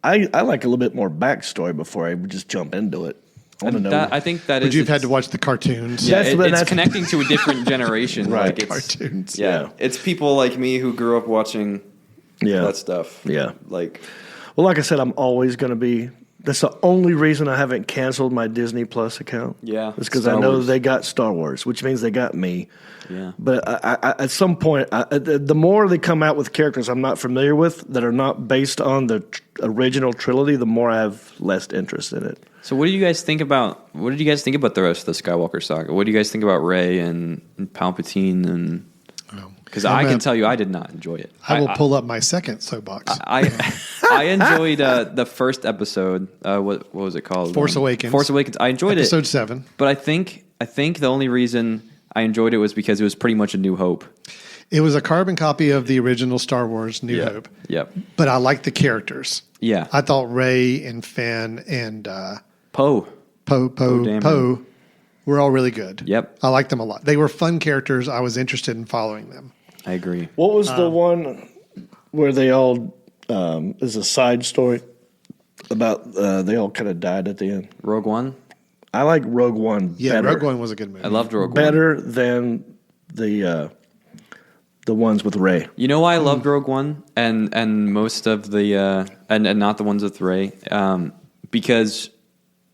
I like a little bit more backstory before I just jump into it. I want to know. I think that Would is. you have had to it's- watch the cartoons? Yeah, That's- it's that's- connecting to a different generation. Right. Like it's, Cartoons. Yeah, it's people like me who grew up watching that stuff. Yeah. Like Well, like I said, I'm always going to be. That's the only reason I haven't canceled my Disney Plus account. Yeah, It's because Star I know Wars. they got Star Wars, which means they got me. Yeah. But I, at some point, the more they come out with characters I'm not familiar with that are not based on the original trilogy, the more I have less interest in it. So what do you guys think about? What did you guys think about the rest of the Skywalker saga? What do you guys think about Rey and Palpatine? And because I can tell you, I did not enjoy it. I will pull up my second soapbox. I enjoyed the first episode. What was it called? Force Awakens. Force Awakens. I enjoyed Episode it. 7. But I think the only reason I enjoyed it was because it was pretty much a New Hope. It was a carbon copy of the original Star Wars New Hope. Yep. But I liked the characters. Yeah. I thought Rey and Finn and Poe. Poe were all really good. Yep. I liked them a lot. They were fun characters. I was interested in following them. I agree. What was the one where they all is a side story about they all kind of died at the end? Rogue One. I like Rogue One Yeah, better, Rogue One was a good movie. I loved Rogue One. better than the ones with Rey. You know why I loved Rogue One and most of the and not the ones with Rey, because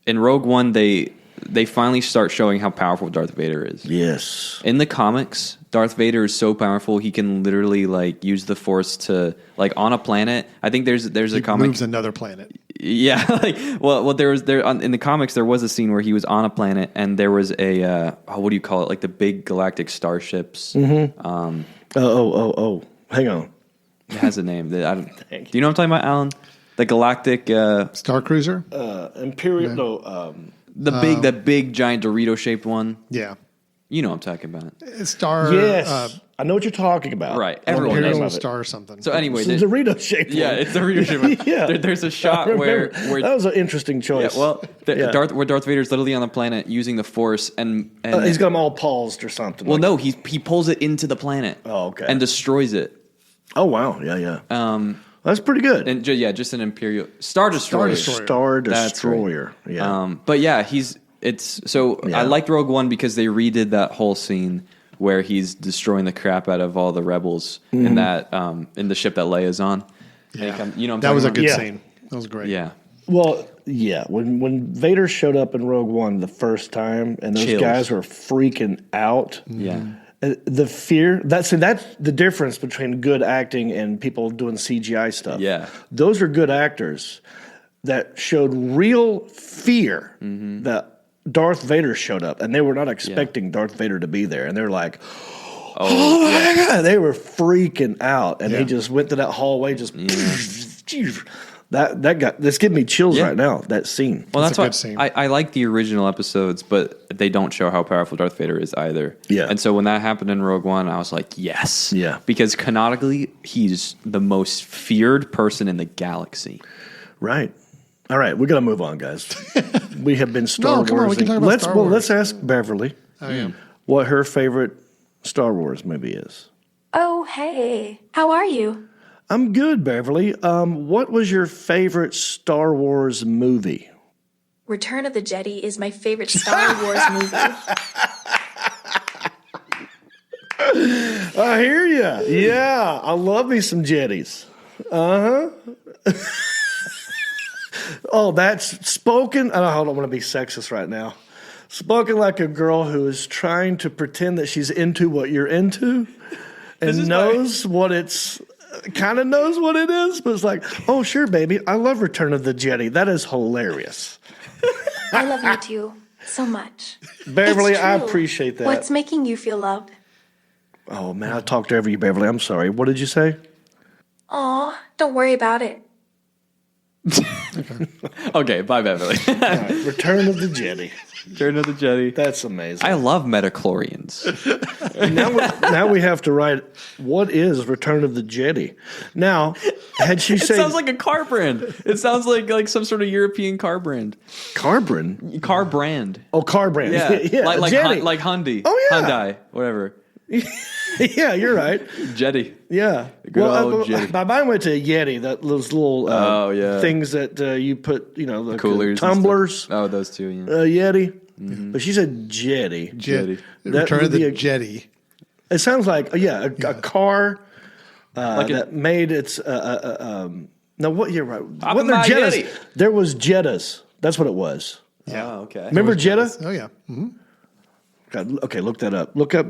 in Rogue One they finally start showing how powerful Darth Vader is. Yes. In the comics, Darth Vader is so powerful he can literally like use the Force to like on a planet. I think there's a He comic. moves another planet. Yeah, like well, in the comics there was a scene where he was on a planet and there was a what do you call it? Like the big galactic starships. Oh. Hang on. It has a name. That I don't. Do you know what I'm talking about, Alan? The galactic, Star Cruiser? Imperial. No. the big giant Dorito shaped one. Yeah. You know what I'm talking about. Star. Yes. I know what you're talking about. Right. I don't know Everyone the name Imperial of it. Star or something. So anyway, It's the Dorito shaped yeah, one. it's the Dorito shaped one. Yeah. There's a I shot remember. where that was an interesting choice. yeah, well, Yeah. where Darth Vader's literally on the planet using the Force and he's got them all paused or something. well, like no, he pulls it into the planet. Oh, okay. And destroys it. Oh wow, yeah. That's pretty good. And just an Imperial Star Destroyer. Star That's Destroyer. right. Yeah. But yeah, I liked Rogue One because they redid that whole scene where he's destroying the crap out of all the rebels in that in the ship that Leia's on. Yeah. You know what I'm That was a talking good Yeah. scene. That was great. about? Yeah. Well, yeah. When Vader showed up in Rogue One the first time, and those Chills. guys were freaking out. Yeah. The fear. That's the difference between good acting and people doing CGI stuff. Yeah. Those are good actors that showed real fear that Darth Vader showed up, and they were not expecting Darth Vader to be there, and they're like, "Oh my god!" They were freaking out, and he just went to that hallway, just that got this giving me chills right now. That scene. Well, That's that's a why good scene. I like the original episodes, but they don't show how powerful Darth Vader is either. Yeah. And so when that happened in Rogue One, I was like, yes. Yeah. Because canonically, he's the most feared person in the galaxy. Right. All right, we got to move on, guys. We have been Star No, come on, we Wars. can talk about Star Wars. Let's ask Beverly what her favorite Star Wars movie is. Oh, hey. How are you? I'm good, Beverly. What was your favorite Star Wars movie? Return of the Jetti is my favorite Star Wars movie. I hear ya. Yeah, I love me some Jetties. Oh, that's spoken. I don't want to be sexist right now. Spoken like a girl who is trying to pretend that she's into what you're into and knows what it's. Kind of knows what it is, but it's like, oh, sure, baby. I love Return of the Jetti. That is hilarious. I love you too, so much. Beverly, It's I true. appreciate that. What's making you feel loved? Oh, man, I talked over you, Beverly. I'm sorry. What did you say? Aw, don't worry about it. Okay, bye, Beverly. All right, Return of the Jedi. Return of the Jetti. That's amazing. I love metachlorians. Now we have to write, what is Return of the Jedi? Now, had she It said sounds like a car brand. It sounds like some sort of European car brand. Carbon? Car brand. Oh, car brand. Yeah, like Jedi. like Hyundai. Oh, yeah. Hyundai, whatever. Yeah, you're right. Jetti. Yeah. Good old Jedi. Mine went to Yeti, those little things that you put, the Coolers, tumblers. Oh, those two. Yeah. Yeti. But she said Jetty. Jetty. Return would of the be a- Jetty. It sounds like, a car Like that made its. No, what you're right. Up What in they're my Jettas? Yeti. There was Jettas. That's what it was. Yeah. Oh, okay. Remember Jetta? Oh, yeah. God, okay, look that up. Look up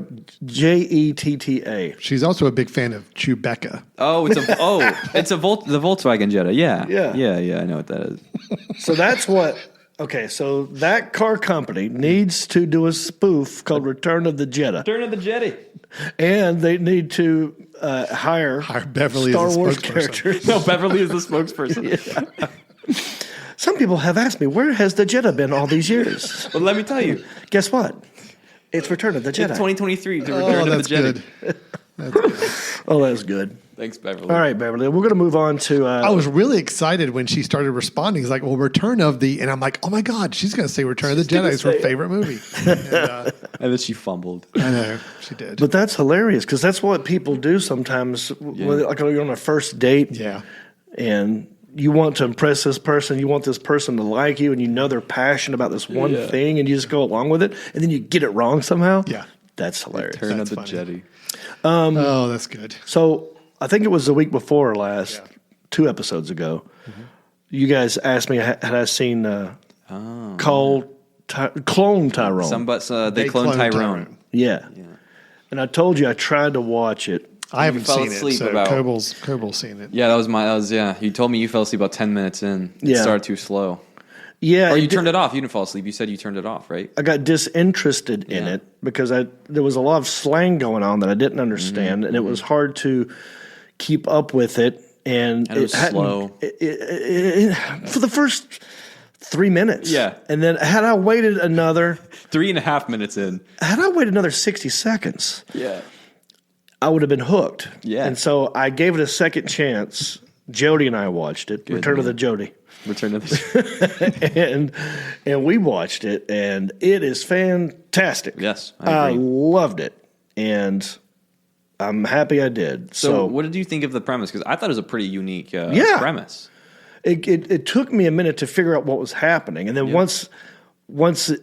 Jetta. She's also a big fan of Chewbacca. Oh, it's the Volkswagen Jetta. Yeah. Yeah. I know what that is. So that's what. Okay, so that car company needs to do a spoof called Return of the Jetta, Return of the Jetti. and they need to hire Beverly Star as a Wars spokesperson. characters. No, Beverly is the spokesperson. Some people have asked me, where has the Jetta been all these years? But let me tell you, Guess what? It's Return of the Jedi. it's 2023. The Oh, Return of the that's Jetti. good. That's good. Oh, that's good. Thanks, Beverly. All right, Beverly, we're going to move on to. I was really excited when she started responding. It's like, well, Return of the, and I'm like, oh my God, she's going to say Return of the Jedi is her favorite movie. And, And then she fumbled. I know, she did. But that's hilarious because that's what people do sometimes. Like you're on a first date, Yeah. and you want to impress this person, you want this person to like you, and you know they're passionate about this one thing, and you just go along with it, and then you get it wrong somehow. Yeah. That's hilarious. Return of the That's funny. Jetti. Oh, that's good. So I think it was the week before or last, 2 episodes ago. You guys asked me had I seen Clone Tyrone. They cloned Tyrone. Yeah. And I told you I tried to watch it. I haven't fell seen asleep it, so about- Coble's seen it. Yeah, you told me you fell asleep about 10 minutes in. It Yeah. started too slow. Yeah. Or you it did- turned it off. You didn't fall asleep. You said you turned it off, right? I got disinterested in Yeah. it because there was a lot of slang going on that I didn't understand, and it was hard to keep up with it. And it was hadn't- slow. for the first 3 minutes. Yeah. And then had I waited another 3.5 minutes in. 60 seconds, Yeah. I would have been hooked. Yeah. And so I gave it a second chance. Jody and I watched it. Return of the Jody. Return of the and we watched it, and it is fantastic. Yes, I agree. loved it, and I'm happy I did. So, what did you think of the premise? Because I thought it was a pretty unique premise. It took me a minute to figure out what was happening, and then once the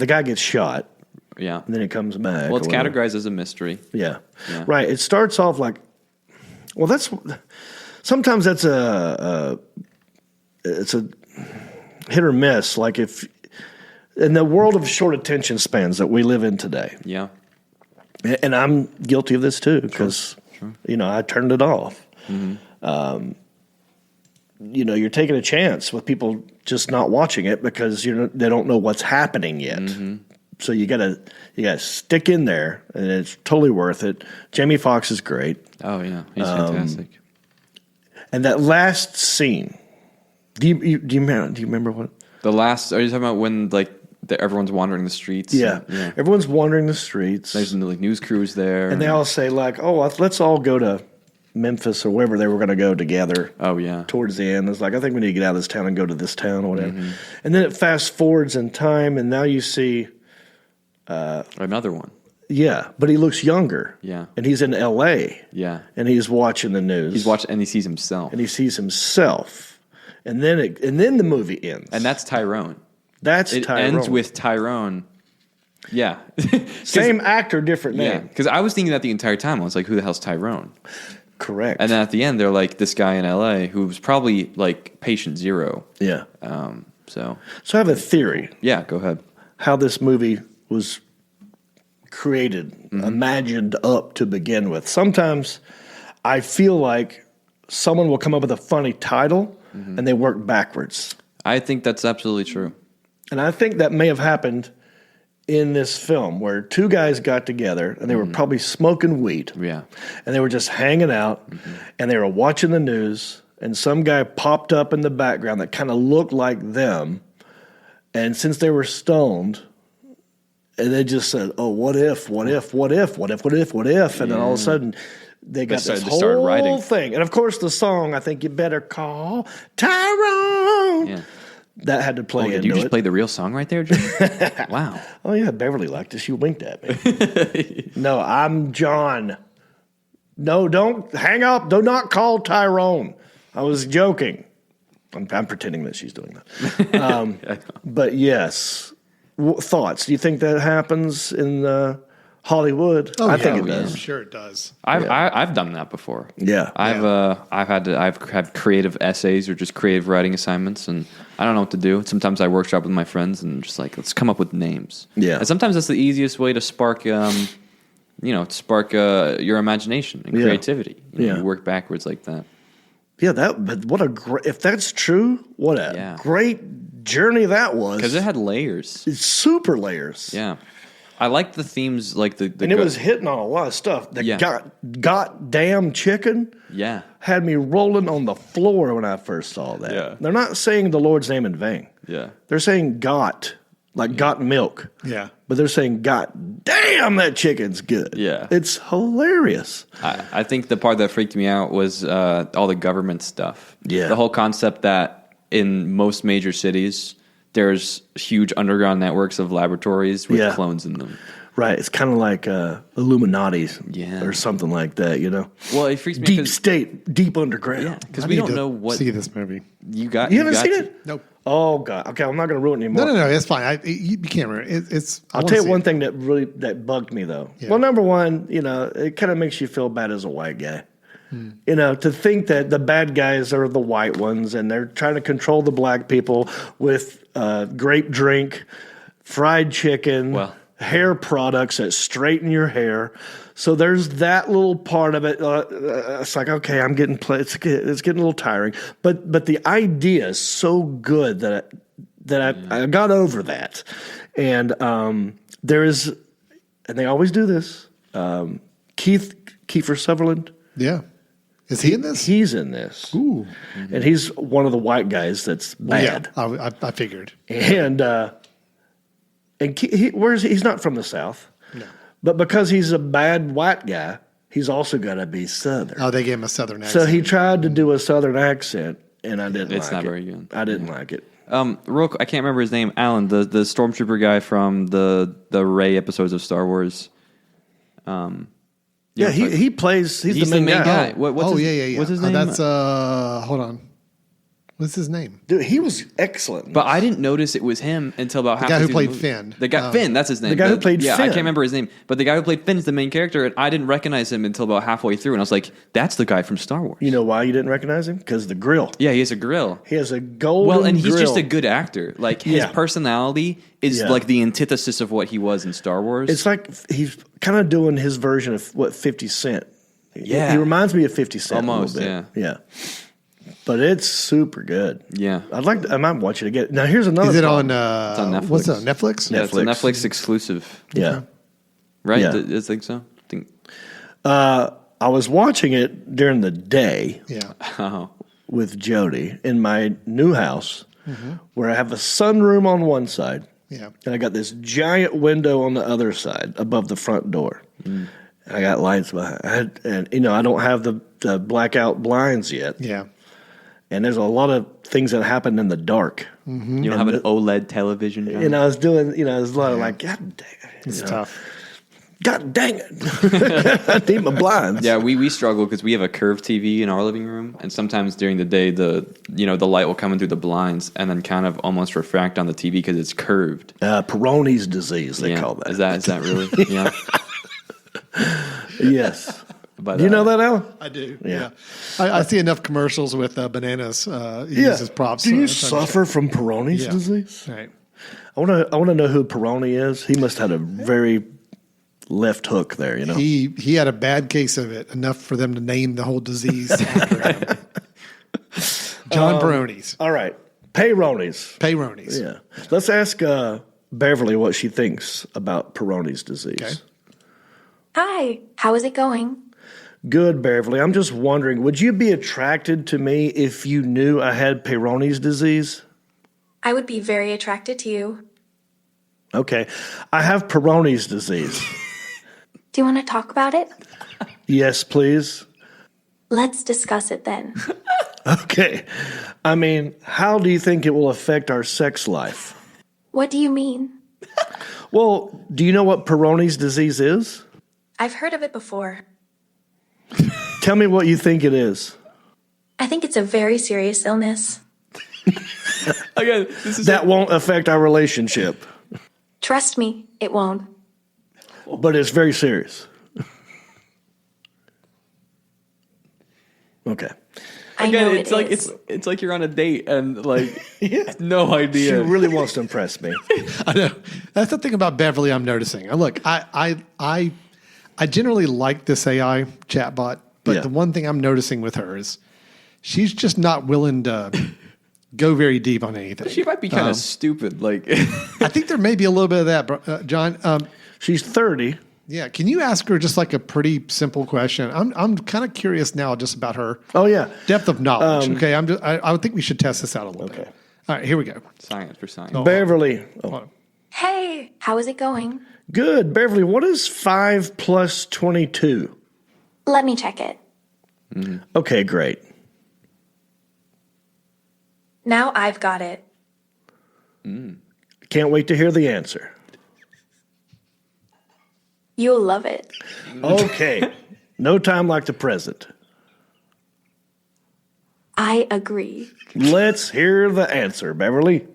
guy gets shot, Yeah. and then it comes back. Well, it's or whatever. categorized as a mystery. Yeah. Yeah. Right. It starts off like, well, sometimes that's it's a hit or miss. Like if in the world of short attention spans that we live in today, Yeah. and I'm guilty of this too because I turned it off. Mm-hmm. You're taking a chance with people just not watching it because they don't know what's happening yet. Mm-hmm. So you gotta stick in there, and it's totally worth it. Jamie Foxx is great, Oh, yeah. He's fantastic. and that last scene. Do you remember what? The last, are you talking about when, everyone's wandering the streets? Yeah. Yeah. Everyone's wandering the streets, There's news crews there. and they all say let's all go to Memphis or wherever they were going to go together. Oh, yeah. Towards the end, it's like, I think we need to get out of this town and go to this town or whatever. Mm-hmm. And then it fast forwards in time, and now you see, Another one. but he looks younger. Yeah. And he's in L.A. Yeah. and he's watching the news. He's watching, and he sees himself. and he sees himself, and then the movie ends. And that's Tyrone. That's It Tyrone. ends with Tyrone. Yeah. Same actor, different Yeah. name. Because I was thinking that the entire time. I was like, who the hell's Tyrone? Correct. And then at the end, they're like, this guy in LA who was probably like patient zero. yeah. So, So I have a theory yeah, go ahead. how this movie was created, imagined up to begin with. Sometimes I feel like someone will come up with a funny title and they work backwards. I think that's absolutely true. And I think that may have happened in this film where 2 guys got together and they were probably smoking weed. Yeah. And they were just hanging out and they were watching the news and some guy popped up in the background that kind of looked like them. And since they were stoned, and they just said, "Oh, what if? And then all of a sudden, they got this started whole writing. thing. And of course, the song, I think you better call Tyrone. Yeah. That had to play into Did you just it. play the real song right there, Jim? Wow. Oh yeah, Beverly liked it. She winked at me. No, I'm John. No, don't hang up. Do not call Tyrone. I was joking. I'm pretending that she's doing that. But yes, thoughts. Do you think that happens in Hollywood? Oh, I yeah, think it I'm does. sure it does. I've done that before. Yeah. I've had creative essays or just creative writing assignments, and I don't know what to do. Sometimes I workshop with my friends and just like, let's come up with names. Yeah. And sometimes that's the easiest way to spark your imagination and Yeah. creativity. Yeah. You work backwards like that. Yeah, but what a great, if that's true, what a great journey that was. Because it had layers. It's super layers. Yeah. I like the themes, like the And it was hitting on a lot of stuff. The Yeah. goddamn chicken Yeah. had me rolling on the floor when I first saw that. Yeah. They're not saying the Lord's name in vain. Yeah. They're saying got, like got milk. Yeah. But they're saying, God damn, that chicken's good. Yeah. It's hilarious. I think the part that freaked me out was all the government stuff. Yeah. The whole concept that in most major cities, there's huge underground networks of laboratories with Yeah. clones in them. Right. It's kind of like Illuminati Yeah. or something like that, you know? Well, it freaks me out Deep 'cause- state, deep underground. Yeah, because I we need don't to know what see this movie. you got. You haven't got seen to- it? Nope. Oh, God. Okay, I'm not going to ruin it anymore. No, it's fine. You can't remember. It's. I'll tell you one thing that bugged me, though. Yeah. Well, number one, it kind of makes you feel bad as a white guy. To think that the bad guys are the white ones and they're trying to control the black people with grape drink, fried chicken, Well. hair products that straighten your hair. So there's that little part of it. It's like, okay, it's getting a little tiring. But the idea is so good that I got over that. And and they always do this. Kiefer Sutherland. Yeah. Is he in this? He's in this. Ooh. And he's one of the white guys that's bad. Yeah, I figured. And he's not from the South. No. But because he's a bad white guy, he's also got to be Southern. Oh, they gave him a Southern accent. So he tried to do a Southern accent, and I didn't like it. It's not very good. I didn't like it. Real quick, I can't remember his name. Alan, the stormtrooper guy from the Rey episodes of Star Wars. Yeah, he plays. He's the main guy. What's his, yeah. What's his name? That's hold on. What's his name? Dude, he was excellent. But I didn't notice it was him until about half guy the who season played movie. Finn. The guy Finn, that's his name. The guy who played I Finn. can't remember his name, but the guy who played Finn is the main character, and I didn't recognize him until about halfway through, and I was like, "That's the guy from Star Wars." You know why you didn't recognize him? Because the grill. Yeah, he has a grill. He has a golden Well, and he's just grill. a good actor. Like his Yeah. personality is Yeah. like the antithesis of what he was in Star Wars. It's like he's kind of doing his version of what 50 Cent. Yeah. He reminds me of 50 Cent Almost, a little bit. Yeah. But it's super good. yeah. I might watch it again. Now here's another Is it problem. on? It's on Netflix. What's it on Netflix? Yeah, it's a Netflix. Netflix exclusive, Yeah. right? Yeah. I think so. I think. I was watching it during the day Yeah. Oh, with Jody in my new house where I have a sunroom on one side Yeah. and I got this giant window on the other side above the front door. And I got lights behind. I don't have the blackout blinds yet. Yeah. And there's a lot of things that happen in the dark. you don't have an OLED television, John? And I was doing, there's a lot of like, God dang it. It's tough. God dang it. I need my blinds. Yeah, we struggle because we have a curved TV in our living room, and sometimes during the day, the light will come in through the blinds and then kind of almost refract on the TV because it's curved. Peyronie's disease, they Yeah. call that. Is that really? Yeah. Yes. But, Do you know that, Alan? I do. Yeah. I see enough commercials with bananas used as props. Do you so that's suffer from Peyronie's Yeah. disease? Right. I want to know who Peroni is. He must have had a very left hook there, He had a bad case of it, enough for them to name the whole disease after him. John Peroni's. All right. Peyronie's. Peyronie's. Yeah. Let's ask Beverly what she thinks about Peyronie's disease. Okay. Hi, how is it going? Good, Beverly. I'm just wondering, would you be attracted to me if you knew I had Peyronie's disease? I would be very attracted to you. Okay. I have Peyronie's disease. Do you want to talk about it? Yes, please. Let's discuss it then. Okay. I mean, how do you think it will affect our sex life? What do you mean? Well, do you know what Peyronie's disease is? I've heard of it before. Tell me what you think it is. I think it's a very serious illness. Again, this is That won't affect our relationship, Trust me, it won't. but it's very serious. Okay. I know it's it like is. it's like you're on a date and like no She idea. really wants to impress me. I know. That's the thing about Beverly I'm noticing. Look, I generally like this AI chatbot, but Yeah. the one thing I'm noticing with her is she's just not willing to go very deep on anything. She might be kind of stupid. Like, I think there may be a little bit of that, John. She's 30. Yeah, can you ask her just like a pretty simple question? I'm kind of curious now just about her Oh, yeah. depth of knowledge. Okay, I would think we should test this out a little bit. All right, here we go. science for science. Beverly. Hold Oh, on. Hey, how is it going? good. Beverly, what is 5 plus 22? Let me check it. Okay, great. Now I've got it. Can't wait to hear the answer. You'll love it. Okay. No time like the present. I agree. Let's hear the answer, Beverly.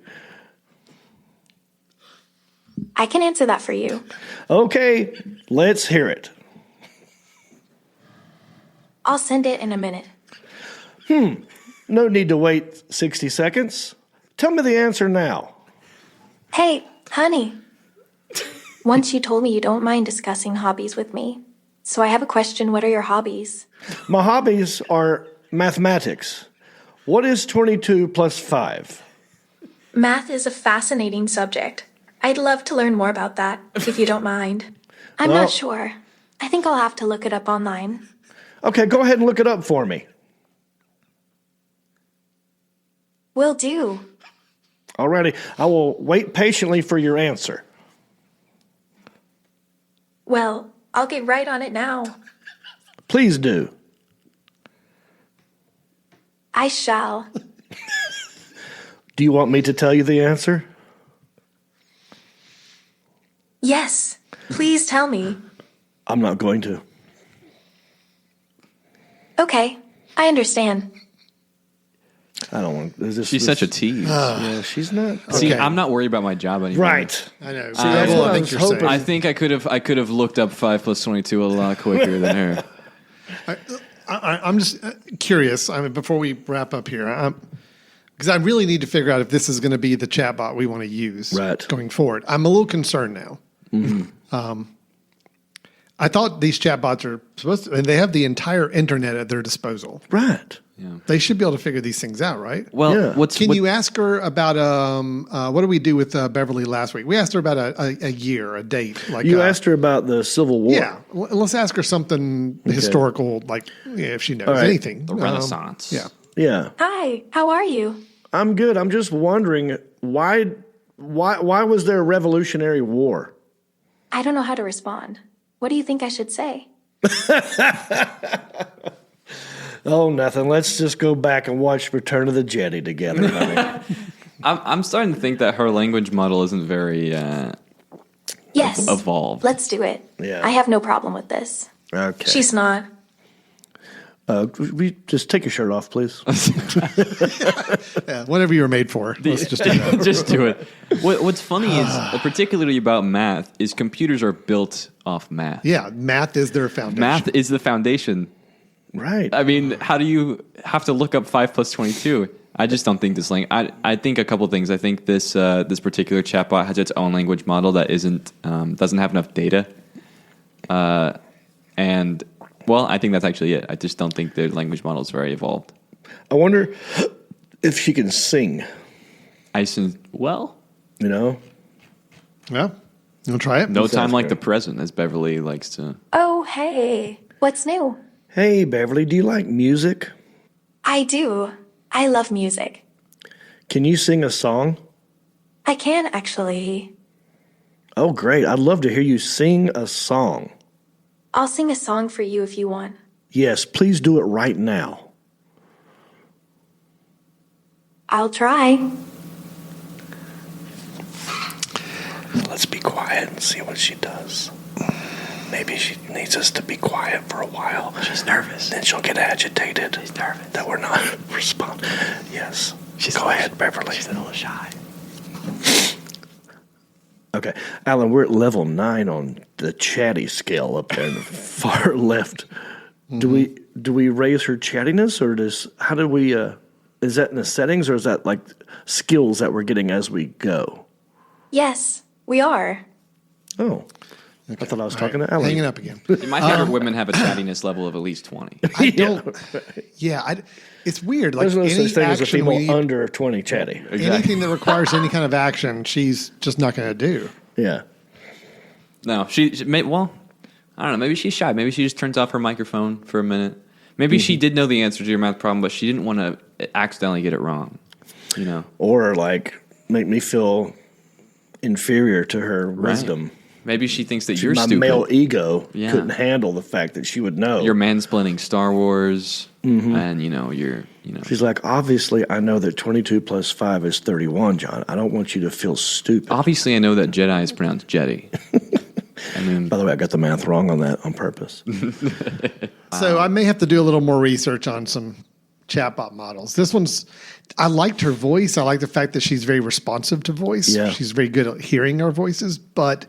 I can answer that for you. Okay, let's hear it. I'll send it in a minute. No need to wait 60 seconds. Tell me the answer now. Hey, honey. Once you told me you don't mind discussing hobbies with me. So I have a question. What are your hobbies? My hobbies are mathematics. What is 22 plus 5? Math is a fascinating subject. I'd love to learn more about that, if you don't mind. I'm Well- not sure. I think I'll have to look it up online. Okay, go ahead and look it up for me. Will do. Alrighty, I will wait patiently for your answer. Well, I'll get right on it now. Please do. I shall. Do you want me to tell you the answer? Yes, please tell me. I'm not going to. Okay, I understand. I don't want. She's such a tease. Yeah, she's not. See, Okay. I'm not worried about my job anymore. Right. I know. See, that's what I think was you're hoping. saying. I think I could have looked up 5 plus 22 a lot quicker than her. I'm just curious. I mean, before we wrap up here, because I really need to figure out if this is going to be the chatbot we want to use Right. going forward. I'm a little concerned now. I thought these chatbots are supposed to, and they have the entire internet at their disposal. Right. They should be able to figure these things out, right? Well, Yeah. Can you ask her about what did we do with Beverly last week? We asked her about a year, a date. Like You asked her about the Civil War. yeah. Let's ask her something historical, like if she knows right. anything. the Renaissance? Yeah. Yeah. Hi, how are you? I'm good. I'm just wondering why was there a Revolutionary War? I don't know how to respond. What do you think I should say? Oh, nothing. Let's just go back and watch Return of the Jetti together. honey. I'm starting to think that her language model isn't very Yes. evolved. Let's do it. Yeah. I have no problem with this. Okay. She's not. We just take your shirt off, please. Yeah, whatever you were made for. Let's just do that. Just do it. What's funny is, particularly about math, is computers are built off math. Yeah, math is their foundation. Math is the foundation. Right. I mean, how do you have to look up 5 plus 22? I just don't think this language. I think a couple things. I think this this particular chatbot has its own language model that doesn't have enough data. And well, I think that's actually it. I just don't think the language model is very evolved. I wonder if she can sing, Well, you know? Yeah. You want to try it? no sounds time like good. the present, as Beverly likes to. Oh, hey. What's new? Hey, Beverly, do you like music? I do. I love music. Can you sing a song? I can actually. Oh, great. I'd love to hear you sing a song. I'll sing a song for you if you want. Yes, please do it right now. I'll try. Let's be quiet and see what she does. Maybe she needs us to be quiet for a while. She's nervous. Then she'll get agitated. She's nervous. That we're not responding. Yes. She's Go ahead, Beverly. She's a little shy. Okay. Alan, we're at level 9 on the chatty scale up there in the far left. Do we raise her chattiness, or how do we is that in the settings, or is that like skills that we're getting as we go? Yes, we are. Oh. I thought I was talking to Alan. Hanging up again. My favorite women have a chattiness level of at least 20. I don't. Yeah, it's weird. Like There's no any such thing as a action we female need, under 20 chatty. anything that requires any kind of action, she's just not going to do. Yeah. No, well, I don't know. Maybe she's shy. Maybe she just turns off her microphone for a minute. Maybe she did know the answer to your math problem, but she didn't want to accidentally get it wrong. You know, Or like make me feel inferior to her wisdom. maybe she thinks that you're My stupid. male ego Yeah. couldn't handle the fact that she would know. You're mansplaining Star Wars, and She's like, obviously, I know that 22 plus 5 is 31, John. I don't want you to feel stupid. obviously I know that Jedi is pronounced Jetti. I mean, By the way, I got the math wrong on that on purpose. So I may have to do a little more research on some chatbot models. I liked her voice. I like the fact that she's very responsive to voice. Yeah. She's very good at hearing our voices, but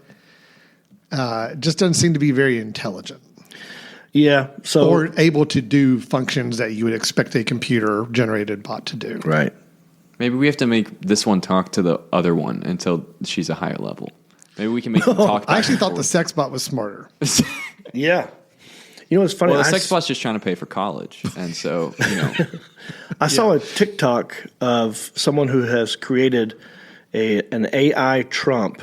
just doesn't seem to be very intelligent Yeah. So or able to do functions that you would expect a computer-generated bot to do. right. maybe we have to make this one talk to the other one until she's a higher level. Maybe we can make them talk. I actually thought the sex bot was smarter. Yeah. You know what's funny? Well, the sex bot's just trying to pay for college, and so I saw a TikTok of someone who has created an AI Trump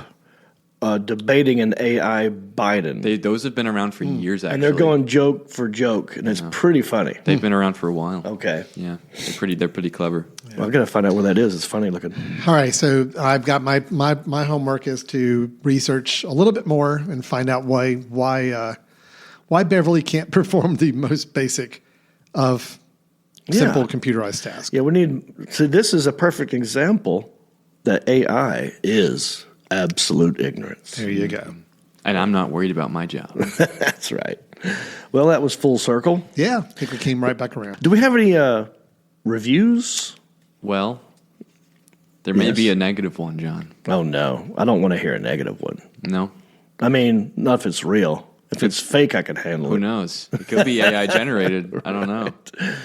debating an AI Biden. those have been around for years. Actually, And they're going joke for joke, and it's pretty funny. They've been around for a while. Okay. Yeah, they're pretty clever. Well, I've got to find out where that is. It's funny looking. All right, so I've got my homework is to research a little bit more and find out why Beverly can't perform the most basic of simple computerized tasks. Yeah, so this is a perfect example that AI is absolute ignorance. There you go. And I'm not worried about my job. That's right. Well, that was full circle. Yeah, I think we came right back around. Do we have any reviews? Well, there may Yes. be a negative one, John. Oh, no. I don't want to hear a negative one. No? I mean, not if it's real. If it's fake, I can handle Who it. knows? It could be AI generated. I don't know.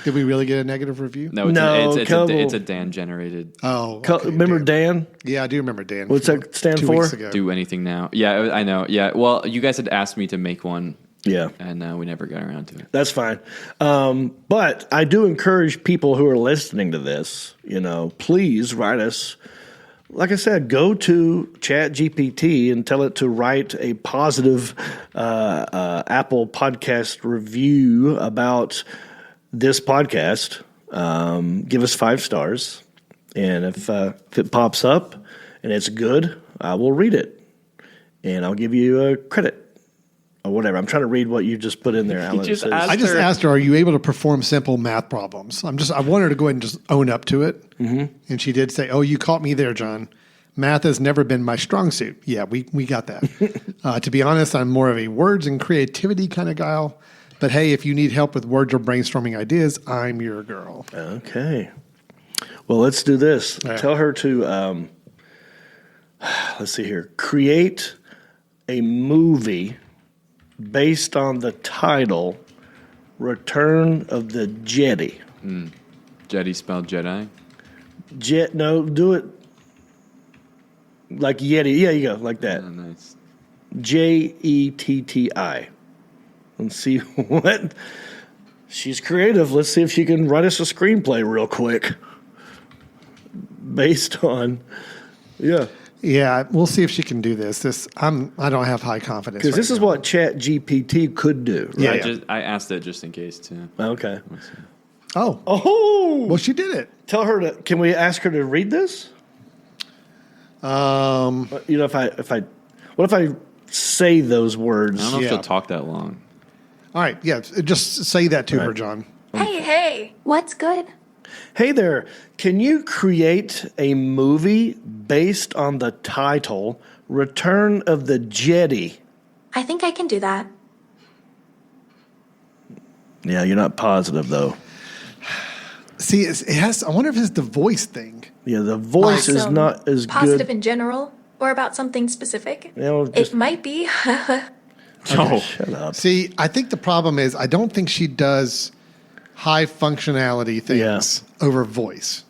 Did we really get a negative review? No, it's a Dan generated. Oh, okay, Remember Dan? Yeah, I do remember Dan. What's that stand 2 for? weeks ago. Do anything now. Yeah, I know. Yeah. Well, you guys had asked me to make one, Yeah. and we never got around to it. That's fine. But I do encourage people who are listening to this, please write us. Like I said, go to ChatGPT and tell it to write a positive Apple podcast review about this podcast. Give us 5 stars. And if it pops up and it's good, I will read it. And I'll give you a credit. Or whatever. I'm trying to read what you just put in there, Alan. just It says- asked- I just asked her, "Are you able to perform simple math problems?" I want her to go ahead and just own up to it. Mm-hmm. And she did say, "Oh, you caught me there, John. Math has never been my strong suit." Yeah, we got that. To be honest, I'm more of a words and creativity kind of guy. But hey, if you need help with words or brainstorming ideas, I'm your girl. Okay. Well, let's do this. Yeah. Tell her to, let's see here, create a movie based on the title Return of the Jetti. Jetti spelled Jedi. No, do it like Yeti. Yeah, you go, like that. Oh, nice. Jetti. Let's see what. She's creative. Let's see if she can write us a screenplay real quick. Based on, yeah. Yeah, we'll see if she can do this. I don't have high confidence. Because this right is now. what Chat GPT could do. Yeah, Right? yeah. I asked it just in case too. Okay. Oh, Oh, well, she did it. tell her to. Can we ask her to read this? You know, what if I say those words? I don't know if Yeah. she'll talk that long. All right, yeah, just say that to her, Right. John. Hey. What's good? Hey there, can you create a movie based on the title Return of the Jetti? I think I can do that. Yeah, you're not positive though. See, it has. I wonder if it's the voice thing. Yeah, the voice is So, not as positive good. in general or about something specific? You know, just It might be. Oh, shut up. See, I think the problem is I don't think she does high functionality things over voice.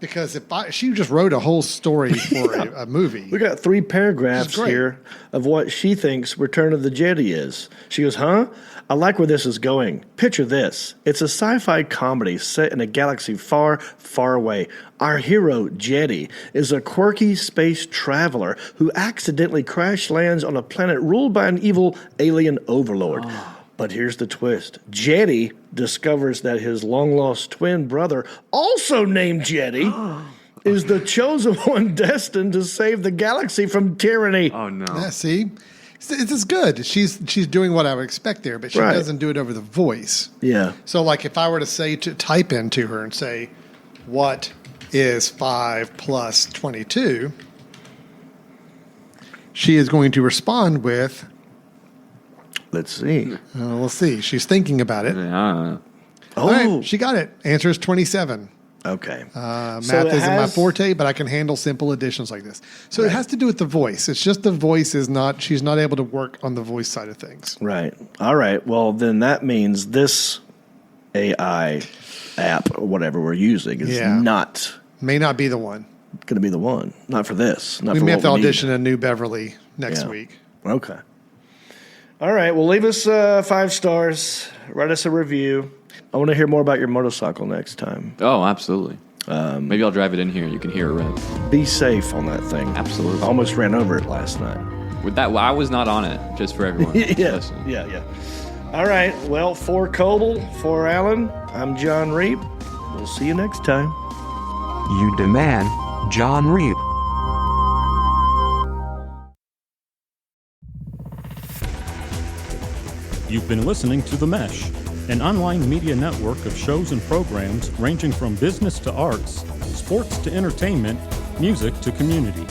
Because she just wrote a whole story for a movie. We got 3 paragraphs This is great. here of what she thinks Return of the Jetti is. She goes, huh? I like where this is going. Picture this. It's a sci-fi comedy set in a galaxy far, far away. Our hero, Jetti, is a quirky space traveler who accidentally crash lands on a planet ruled by an evil alien overlord. But here's the twist. Jetti discovers that his long-lost twin brother, also named Jetti, is the chosen one destined to save the galaxy from tyranny. oh no. Yeah, see? This is good. She's doing what I would expect there, but she Right. doesn't do it over the voice. Yeah. So, like, if I were to type into her and say, what is 5 plus 22? She is going to respond with, Let's see. we'll see. She's thinking about it. Yeah. All right, she got it. Answer is 27. Okay. Math So it isn't my has- forte, but I can handle simple additions like this. So it has to do with the voice. It's just the voice she's not able to work on the voice side of things. Right. All right. Well, then that means this AI app or whatever we're using is Yeah. not May not be the one. going to be the one. Not for this. Not We for may what have to we need. audition a new Beverly next Yeah. week. Okay. All right. Well, leave us 5 stars. Write us a review. I want to hear more about your motorcycle next time. Oh, absolutely. Maybe I'll drive it in here. You can hear it rev. Be safe on that thing. Absolutely. I almost ran over it last night. With that, I was not on it. Just for everyone. Yeah. Listen. Yeah. All right. Well, for Coble, for Alan, I'm John Reap. We'll see you next time. You demand, John Reap. You've been listening to The Mesh, an online media network of shows and programs ranging from business to arts, sports to entertainment, music to community.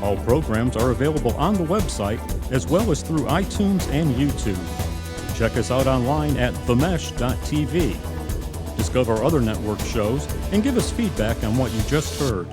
All programs are available on the website as well as through iTunes and YouTube. Check us out online at themesh.tv. Discover other network shows and give us feedback on what you just heard.